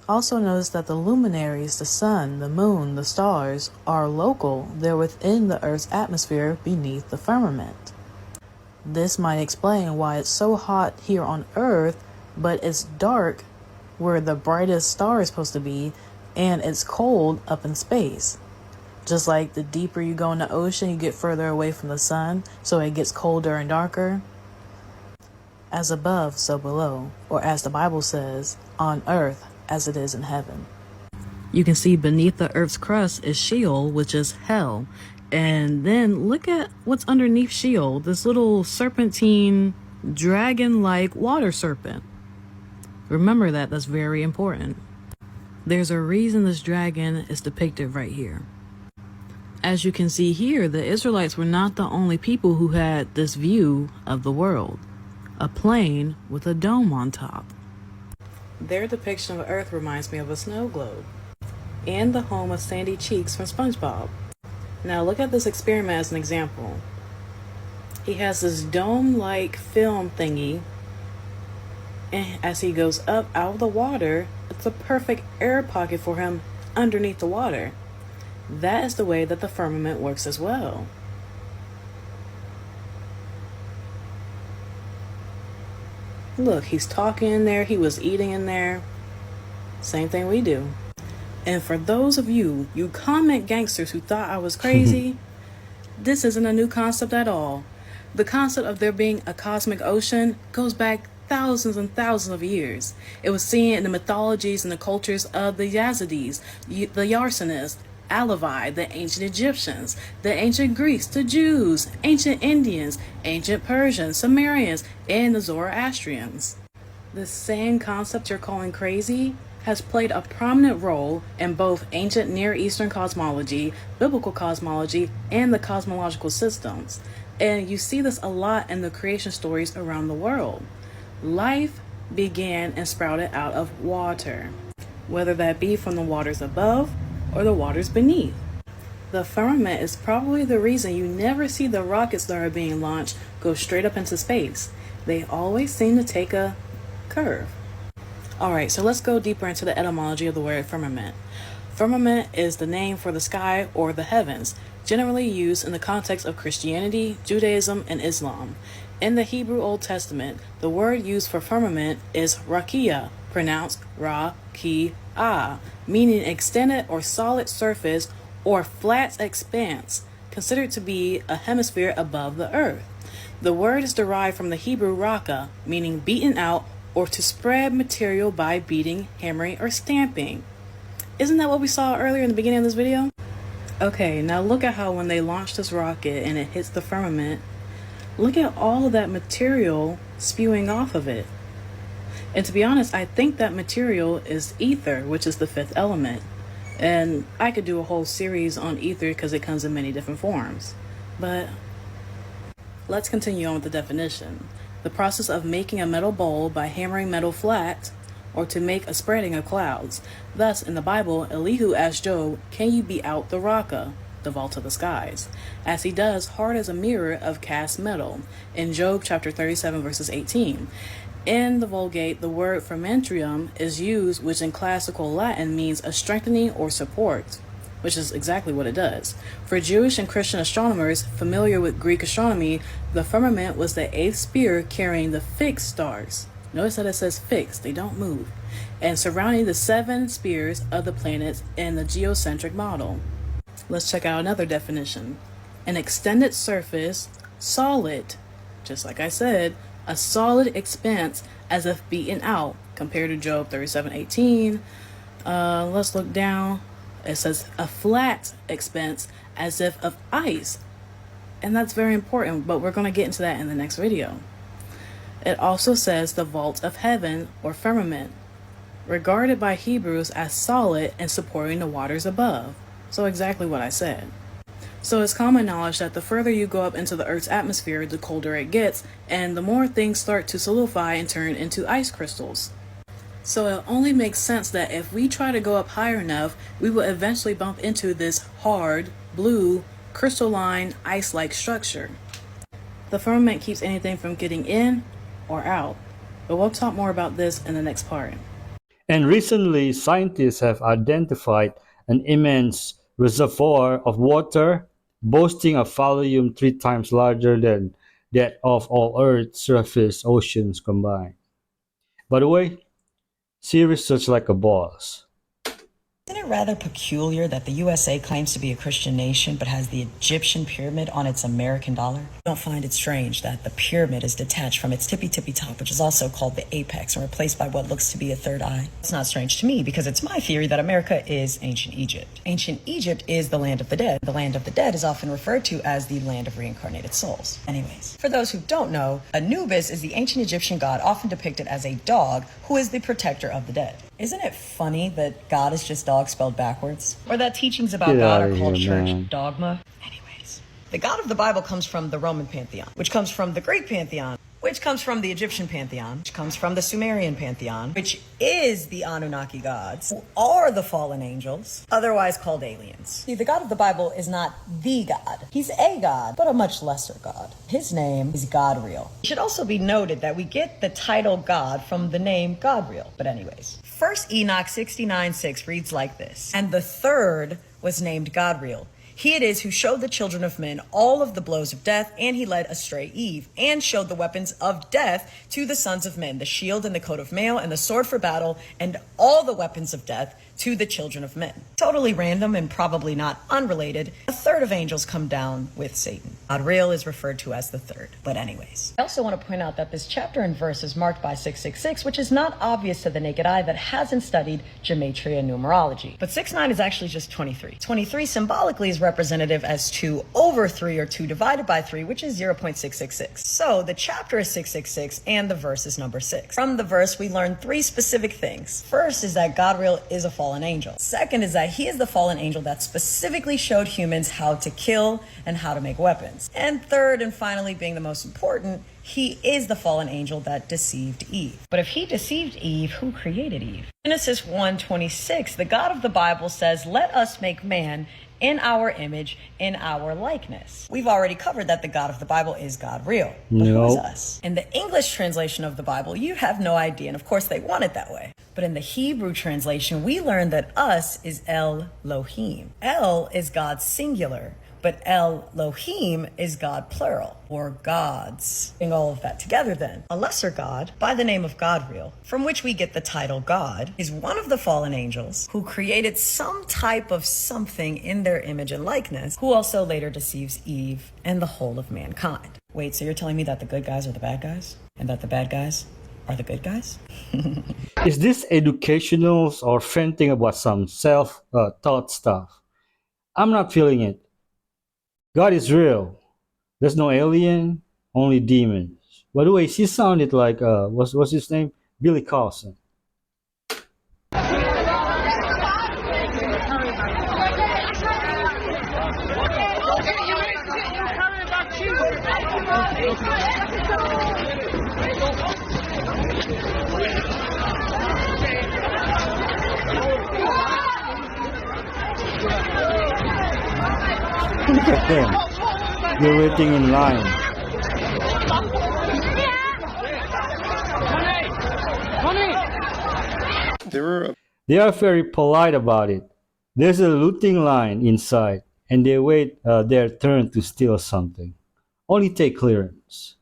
Also notice that the luminaries, the sun, the moon, the stars, are local. They're within the Earth's atmosphere beneath the firmament. This might explain why it's so hot here on Earth, but it's dark where the brightest star is supposed to be, and it's cold up in space. Just like the deeper you go in the ocean, you get further away from the sun, so it gets colder and darker. As above, so below, or as the Bible says, on earth as it is in heaven. You can see beneath the earth's crust is Sheol, which is hell. And then look at what's underneath Sheol, this little serpentine, dragon-like water serpent. Remember that, that's very important. There's a reason this dragon is depicted right here. As you can see here, the Israelites were not the only people who had this view of the world. A plane with a dome on top. Their depiction of Earth reminds me of a snow globe. And the home of Sandy Cheeks from SpongeBob. Now look at this experiment as an example. He has this dome-like film thingy, and as he goes up out of the water, it's a perfect air pocket for him underneath the water. That is the way that the firmament works as well. Look, he's talking in there, he was eating in there. Same thing we do. And for those of you comment gangsters who thought I was crazy, this isn't a new concept at all. The concept of there being a cosmic ocean goes back thousands and thousands of years. It was seen in the mythologies and the cultures of the Yazidis, the Yarsanists, Alavi, the ancient Egyptians, the ancient Greeks, the Jews, ancient Indians, ancient Persians, Sumerians, and the Zoroastrians. The same concept you're calling crazy has played a prominent role in both ancient Near Eastern cosmology, biblical cosmology, and the cosmological systems. And you see this a lot in the creation stories around the world. Life began and sprouted out of water, whether that be from the waters above or the waters beneath. The firmament is probably the reason you never see the rockets that are being launched go straight up into space. They always seem to take a curve. Alright, so let's go deeper into the etymology of the word firmament. Firmament is the name for the sky or the heavens, generally used in the context of Christianity, Judaism, and Islam. In the Hebrew Old Testament, the word used for firmament is rakia, pronounced ra-ki-ah, meaning extended or solid surface or flat expanse, considered to be a hemisphere above the earth. The word is derived from the Hebrew raka, meaning beaten out or to spread material by beating, hammering, or stamping. Isn't that what we saw earlier in the beginning of this video? Okay, now look at how when they launched this rocket and it hits the firmament, look at all of that material spewing off of it. And to be honest, I think that material is ether, which is the fifth element. And I could do a whole series on ether because it comes in many different forms. But let's continue on with the definition. The process of making a metal bowl by hammering metal flat, or to make a spreading of clouds. Thus, in the Bible, Elihu asked Job, "Can you beat out the Raka, the vault of the skies?" As he does, hard as a mirror of cast metal, in Job chapter 37, verses 18. In the Vulgate, the word fermentrium is used, which in classical Latin means a strengthening or support, which is exactly what it does. For Jewish and Christian astronomers familiar with Greek astronomy, the firmament was the eighth sphere carrying the fixed stars. Notice that it says fixed, they don't move, and surrounding the seven spheres of the planets in the geocentric model. Let's check out another definition. An extended surface, solid, just like I said, a solid expanse as if beaten out, compared to Job 37:18. Let's look down. It says a flat expanse as if of ice. And that's very important, but we're going to get into that in the next video. It also says the vault of heaven or firmament, regarded by Hebrews as solid and supporting the waters above. So exactly what I said. So it's common knowledge that the further you go up into the Earth's atmosphere, the colder it gets, and the more things start to solidify and turn into ice crystals. So it only makes sense that if we try to go up higher enough, we will eventually bump into this hard, blue, crystalline, ice-like structure. The firmament keeps anything from getting in or out, but we'll talk more about this in the next part. And recently, scientists have identified an immense reservoir of water boasting a volume 3 times larger than that of all Earth's surface oceans combined. By the way, see research like a boss. Isn't it rather peculiar that the USA claims to be a Christian nation but has the Egyptian pyramid on its American dollar? You don't find it strange that the pyramid is detached from its tippy top, which is also called the apex, and replaced by what looks to be a third eye? It's not strange to me because it's my theory that America is ancient Egypt. Ancient Egypt is the land of the dead. The land of the dead is often referred to as the land of reincarnated souls. Anyways, for those who don't know, Anubis is the ancient Egyptian god often depicted as a dog who is the protector of the dead. Isn't it funny that God is just dog spelled backwards? Or that teachings about God are called church dogma? Anyways, the God of the Bible comes from the Roman pantheon, which comes from the Greek pantheon, which comes from the Egyptian pantheon, which comes from the Sumerian pantheon, which is the Anunnaki gods, who are the fallen angels, otherwise called aliens. See, the God of the Bible is not the God. He's a God, but a much lesser God. His name is Godreal. It should also be noted that we get the title God from the name Godreal. But anyways, 1 Enoch 69:6 reads like this: "And the third was named Godreal. He it is who showed the children of men all of the blows of death, and he led astray Eve, and showed the weapons of death to the sons of men, the shield and the coat of mail, and the sword for battle, and all the weapons of death to the children of men." Totally random and probably not unrelated, a third of angels come down with Satan. Godreal is referred to as the third. But anyways, I also want to point out that this chapter and verse is marked by 666, which is not obvious to the naked eye that hasn't studied gematria and numerology. But 69 is actually just 23. 23 symbolically is representative as 2 over 3, or 2 divided by 3, which is 0.666. So the chapter is 666 and the verse is number 6. From the verse, we learn 3 specific things. First is that Godreal is a fallen angel. Second is that he is the fallen angel that specifically showed humans how to kill and how to make weapons. And third, and finally being the most important, he is the fallen angel that deceived Eve. But if he deceived Eve, who created Eve? Genesis 1:26, the God of the Bible says, "Let us make man in our image, in our likeness." We've already covered that the God of the Bible is Godreal. But who is us? In the English translation of the Bible, you have no idea, and of course they want it that way. But in the Hebrew translation, we learn that us is Elohim. El is God singular, but Elohim is God plural, or gods. Putting all of that together then, a lesser god by the name of Godreal, from which we get the title God, is one of the fallen angels who created some type of something in their image and likeness, who also later deceives Eve and the whole of mankind. Wait, so you're telling me that the good guys are the bad guys? And that the bad guys are the good guys? Is this educational or venting about some self-taught stuff? I'm not feeling it. God is real. There's no alien, only demons. By the way, she sounded like, what's his name? Billy Carlson. Look at them. They're waiting in line. They are very polite about it. There's a looting line inside, and they wait their turn to steal something. Only take clearance.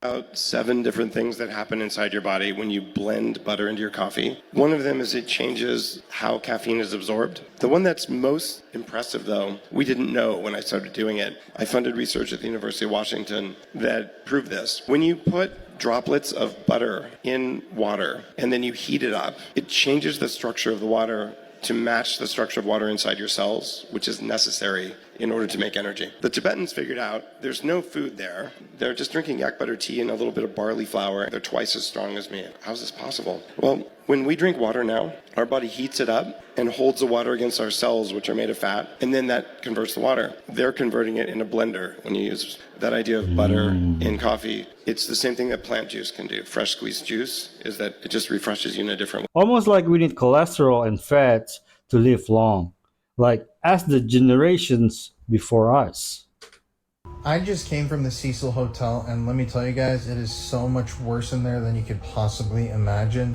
About 7 different things that happen inside your body when you blend butter into your coffee. One of them is it changes how caffeine is absorbed. The one that's most impressive, though, we didn't know when I started doing it. I funded research at the University of Washington that proved this. When you put droplets of butter in water and then you heat it up, it changes the structure of the water to match the structure of water inside your cells, which is necessary in order to make energy. The Tibetans figured out there's no food there. They're just drinking yak butter tea and a little bit of barley flour. They're twice as strong as me. How's this possible? Well, when we drink water now, our body heats it up and holds the water against our cells, which are made of fat, and then that converts the water. They're converting it in a blender. When you use that idea of butter in coffee, it's the same thing that plant juice can do. Fresh squeezed juice is that it just refreshes you in a different way. Almost like we need cholesterol and fats to live long. Like, ask the generations before us. I just came from the Cecil Hotel, and let me tell you guys, it is so much worse in there than you could possibly imagine.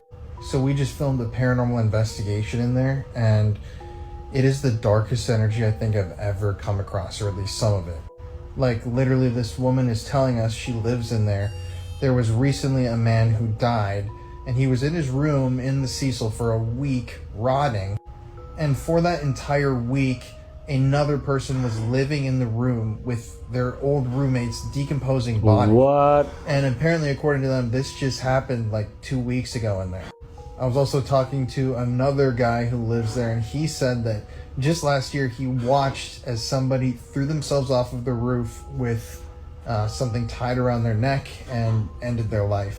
So we just filmed a paranormal investigation in there, and it is the darkest energy I think I've ever come across, or at least some of it. Like, literally, this woman is telling us she lives in there. There was recently a man who died, and he was in his room in the Cecil for a week, rotting. And for that entire week, another person was living in the room with their old roommate's decomposing body. What? And apparently, according to them, this just happened like 2 weeks ago in there. I was also talking to another guy who lives there, and he said that just last year he watched as somebody threw themselves off of the roof with something tied around their neck and ended their life.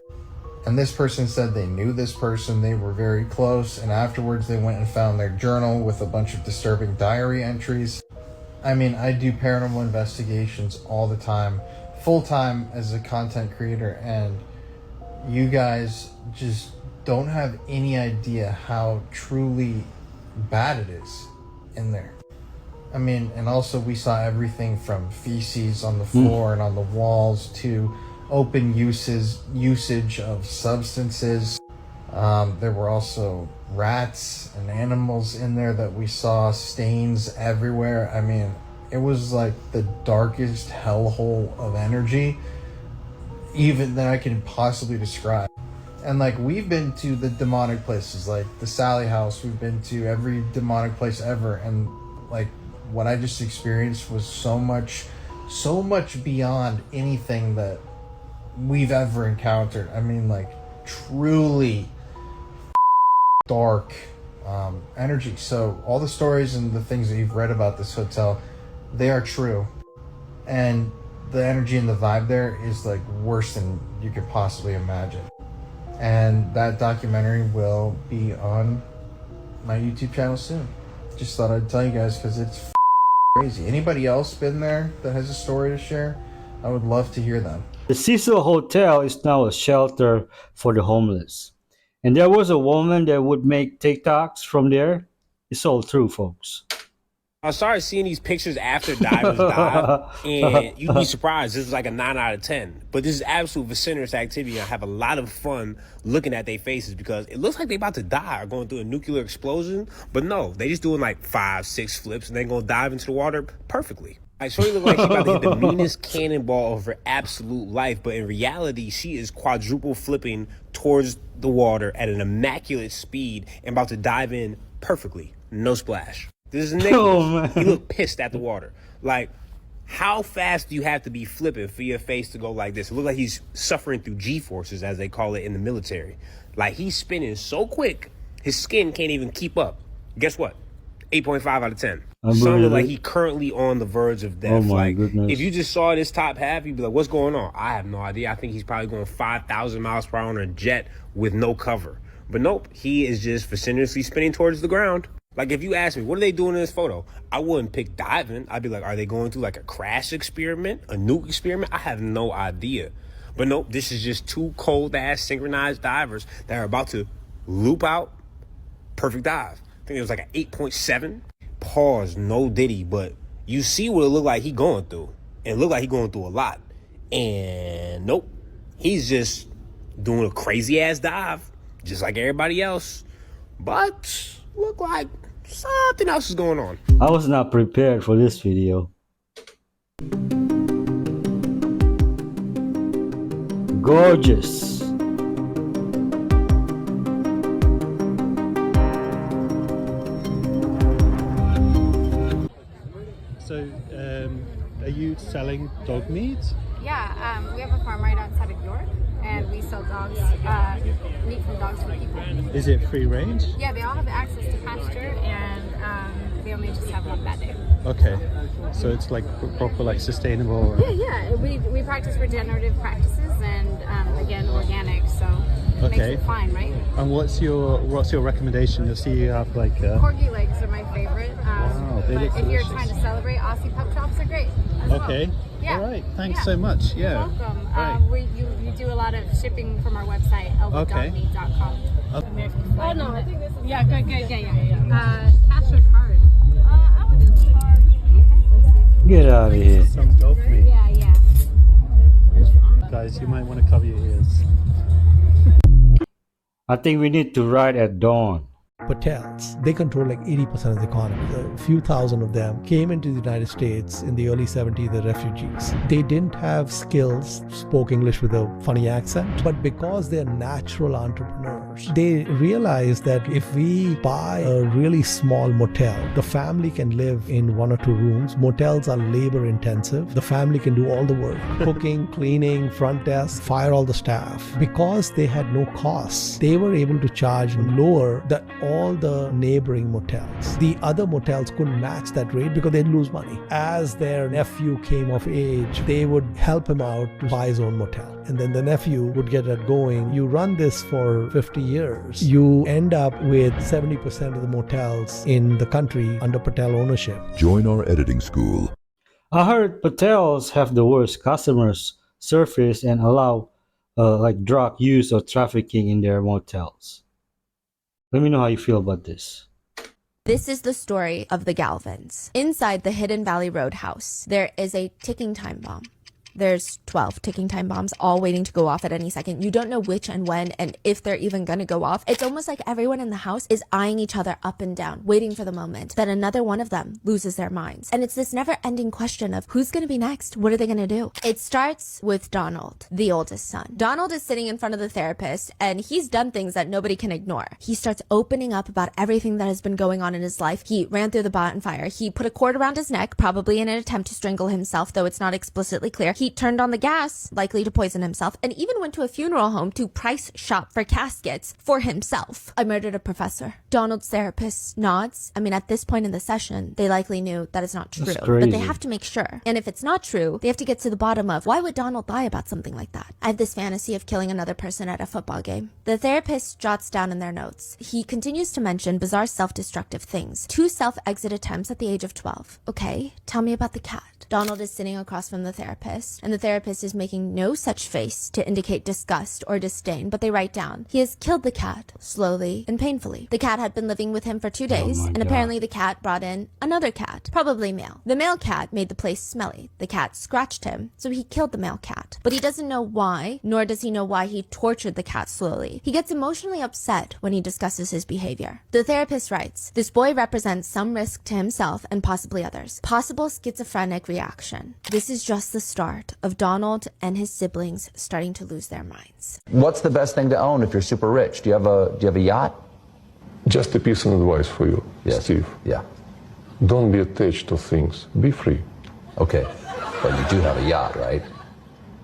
And this person said they knew this person, they were very close, and afterwards they went and found their journal with a bunch of disturbing diary entries. I mean, I do paranormal investigations all the time full-time as a content creator, and you guys just don't have any idea how truly bad it is in there. I mean, and also we saw everything from feces on the floor and on the walls to open usage of substances. There were also rats and animals in there that we saw, stains everywhere. I mean, it was like the darkest hellhole of energy even that I can possibly describe. And like, we've been to the demonic places, like the Sally House, we've been to every demonic place ever, and like what I just experienced was so much beyond anything that we've ever encountered. I mean, like, truly dark energy. So all the stories and the things that you've read about this hotel, they are true, and the energy and the vibe there is like worse than you could possibly imagine. And that documentary will be on my YouTube channel soon. Just thought I'd tell you guys because it's crazy. Anybody else been there that has a story to share? I would love to hear them. The Cecil Hotel is now a shelter for the homeless. And there was a woman that would make TikToks from there. It's all true, folks. I started seeing these pictures after divers died, and you'd be surprised. This is like a 9 out of 10. But this is absolute vociferous activity. I have a lot of fun looking at their faces because it looks like they're about to die or going through a nuclear explosion. But no, they just doing like 5, 6 flips and then gonna dive into the water perfectly. Like, Shorty look like she about to hit the meanest cannonball of her absolute life, but in reality, she is quadruple flipping towards the water at an immaculate speed and about to dive in perfectly. No splash. This is Nicholas. He looked pissed at the water. Like, how fast do you have to be flipping for your face to go like this? It looks like he's suffering through G-forces, as they call it in the military. Like, he's spinning so quick, his skin can't even keep up. Guess what? 8.5 out of 10. Some look like he currently on the verge of death. Oh my like, goodness. if you just saw this top half, you'd be like, what's going on? I have no idea. I think he's probably going 5,000 miles per hour on a jet with no cover. But nope, he is just vociferously spinning towards the ground. Like, if you ask me, what are they doing in this photo? I wouldn't pick diving. I'd be like, are they going through like a crash experiment, a nuke experiment? I have no idea. But nope, this is just two cold-ass synchronized divers that are about to loop out. Perfect dive. I think it was like an 8.7. Pause, no diddy, but you see what it looked like he going through. It looked like he going through a lot. And nope, he's just doing a crazy-ass dive, just like everybody else. But look like something else is going on. I was not prepared for this video. Gorgeous. So, are you selling dog meat? Yeah, we have a farm right outside of York, and we sell dogs, meat from dogs for people. Is it free range? Yeah, they all have access to pasture, and they only just have one bad day. Okay, so it's like proper, like sustainable. Yeah. We practice regenerative practices, and again, organic. So it makes it fine, right? And what's your recommendation? I see you have like corgi legs are my favorite. Wow, they but look if you're delicious. trying to celebrate, Aussie pup chops are great. As Okay. Well. Yeah. All right. Thanks so much. You're Yeah. welcome. You do a lot of shipping from our website, elwood.meat.com. Oh no, I think this is good. Yeah. Cash or card? I would do card. Get out of here. Some dog meat. Yeah. Guys, you might want to cover your ears. I think we need to ride at dawn. Hotels. They control like 80% of the economy. A few thousand of them came into the United States in the early 70s, the refugees. They didn't have skills, spoke English with a funny accent, but because they're natural entrepreneurs, they realized that if we buy a really small motel, the family can live in 1 or 2 rooms. Motels are labor intensive. The family can do all the work, cooking, cleaning, front desk, fire all the staff. Because they had no costs, they were able to charge lower than all the neighboring motels. The other motels couldn't match that rate because they'd lose money. As their nephew came of age, they would help him out to buy his own motel. And then the nephew would get it going. You run this for 50 years. You end up with 70% of the motels in the country under Patel ownership. Join our editing school. I heard Patels have the worst customers service and allow like drug use or trafficking in their motels. Let me know how you feel about this. This is the story of the Galvins. Inside the Hidden Valley Roadhouse, there is a ticking time bomb. There's 12 ticking time bombs all waiting to go off at any second. You don't know which and when and if they're even gonna go off. It's almost like everyone in the house is eyeing each other up and down, waiting for the moment that another one of them loses their minds. And it's this never-ending question of who's gonna be next? What are they gonna do? It starts with Donald, the oldest son. Donald is sitting in front of the therapist and he's done things that nobody can ignore. He starts opening up about everything that has been going on in his life. He ran through the bonfire. He put a cord around his neck, probably in an attempt to strangle himself, though it's not explicitly clear. He turned on the gas, likely to poison himself, and even went to a funeral home to price shop for caskets for himself. I murdered a professor. Donald's therapist nods. I mean, at this point in the session, they likely knew that it's not true, but they have to make sure. And if it's not true, they have to get to the bottom of why would Donald lie about something like that? I have this fantasy of killing another person at a football game. The therapist jots down in their notes. He continues to mention bizarre self-destructive things. 2 self-exit attempts at the age of 12. Okay, tell me about the cat. Donald is sitting across from the therapist, and the therapist is making no such face to indicate disgust or disdain, but they write down, he has killed the cat, slowly and painfully. The cat had been living with him for 2 days, and apparently the cat brought in another cat, probably male. The male cat made the place smelly. The cat scratched him, so he killed the male cat. But he doesn't know why, nor does he know why he tortured the cat slowly. He gets emotionally upset when he discusses his behavior. The therapist writes, this boy represents some risk to himself and possibly others. Possible schizophrenic reaction. This is just the start of Donald and his siblings starting to lose their minds. What's the best thing to own if you're super rich? Do you have a yacht? Just a piece of advice for you, Steve. Yeah. Don't be attached to things. Be free. Okay. But you do have a yacht, right?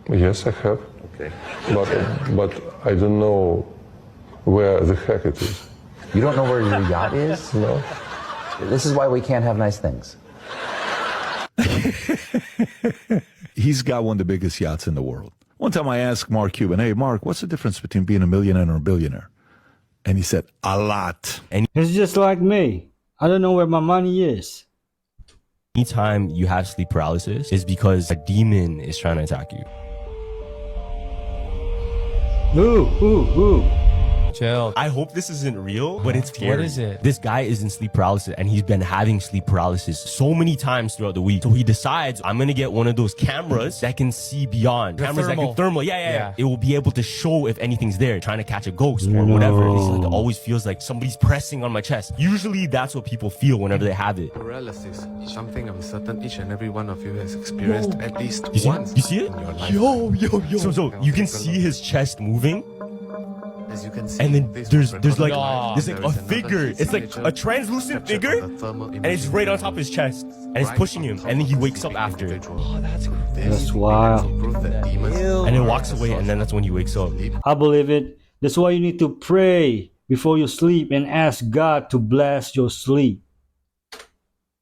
Yes, I have. Okay. But I don't know where the heck it is. You don't know where your yacht is? No. This is why we can't have nice things. He's got one of the biggest yachts in the world. One time I asked Mark Cuban, hey, Mark, what's the difference between being a millionaire and a billionaire? And he said, a lot. And it's just like me. I don't know where my money is. Anytime you have sleep paralysis is because a demon is trying to attack you. Ooh. Chill. I hope this isn't real, but it's scary. What is it? This guy is in sleep paralysis and he's been having sleep paralysis so many times throughout the week. So he decides, I'm gonna get one of those cameras that can see beyond. Cameras that can thermal. Yeah. It will be able to show if anything's there, trying to catch a ghost or whatever. He's like, it always feels like somebody's pressing on my chest. Usually that's what people feel whenever they have it. Paralysis, something I'm certain each and every one of you has experienced at least once. You see it? In your life. Yo. So you can see his chest moving. As you can see, and then there's like a figure. It's like a translucent figure, and it's right on top of his chest, and it's pushing him, and then he wakes up after. Oh, that's wild. And then walks away, and then that's when he wakes up. I believe it. That's why you need to pray before you sleep and ask God to bless your sleep.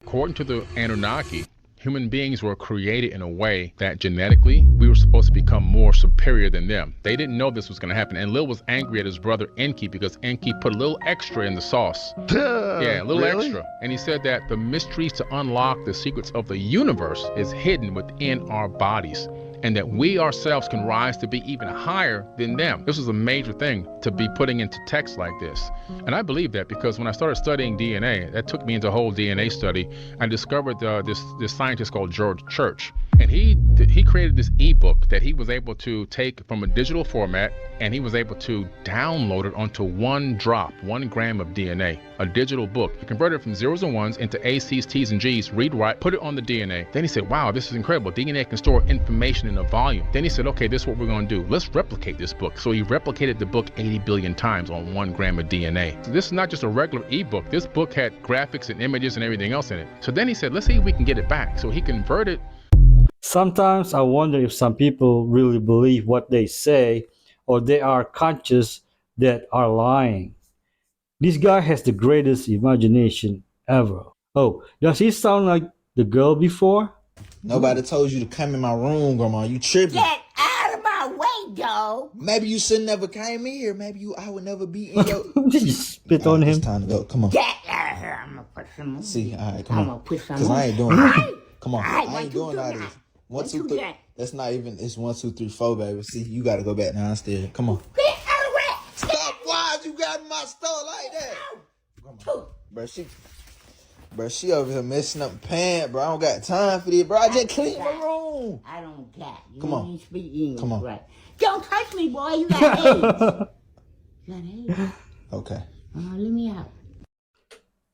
According to the Anunnaki, human beings were created in a way that genetically we were supposed to become more superior than them. They didn't know this was going to happen, and Lil was angry at his brother Enki because Enki put a little extra in the sauce. Yeah, a little extra. And he said that the mysteries to unlock the secrets of the universe is hidden within our bodies, and that we ourselves can rise to be even higher than them. This was a major thing to be putting into text like this. And I believe that because when I started studying DNA, that took me into a whole DNA study. I discovered this scientist called George Church. And he created this ebook that he was able to take from a digital format, and he was able to download it onto 1 gram of DNA, a digital book. He converted it from zeros and ones into ACs, T's, and G's, read, write, put it on the DNA. Then he said, wow, this is incredible. DNA can store information in a volume. Then he said, okay, this is what we're going to do. Let's replicate this book. So he replicated the book 80 billion times on 1 gram of DNA. So this is not just a regular ebook. This book had graphics and images and everything else in it. So then he said, let's see if we can get it back. So he converted. Sometimes I wonder if some people really believe what they say, or they are conscious that are lying. This guy has the greatest imagination ever. Oh, does he sound like the girl before? Nobody told you to come in my room, Grandma. You tripping. Get out of my way, Joe. Maybe you should never came in here. Maybe I would never be in your... Just spit on him. It's time to go. Come on. Get out of here. I'm going to put some... See, all right, come on. I'm going to put some... Because I ain't doing it. Come on. Alright, I one, ain't two, doing three, all now. this. One, One, two, two, three. three. That's not even. It's 1, 2, 3, 4, baby. See, you got to go back downstairs. Come on. Get out of the way. Stop! Why you got in my store like that? Two. Bro, she over here messing up the pants, bro. I don't got time for this, bro. I just cleaned my room. I don't got. You Come don't on. even speak English, Come on. right? Don't touch me, boy. You got AIDS. You got AIDS. Okay. Let me out.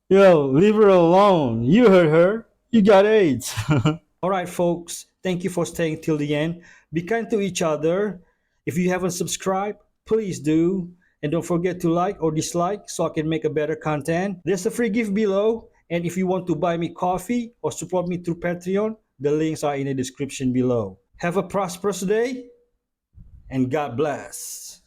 Yo, leave her alone. You heard her. You got AIDS. All right, folks. Thank you for staying till the end. Be kind to each other. If you haven't subscribed, please do. And don't forget to like or dislike so I can make a better content. There's a free gift below. And if you want to buy me coffee or support me through Patreon, the links are in the description below. Have a prosperous day and God bless.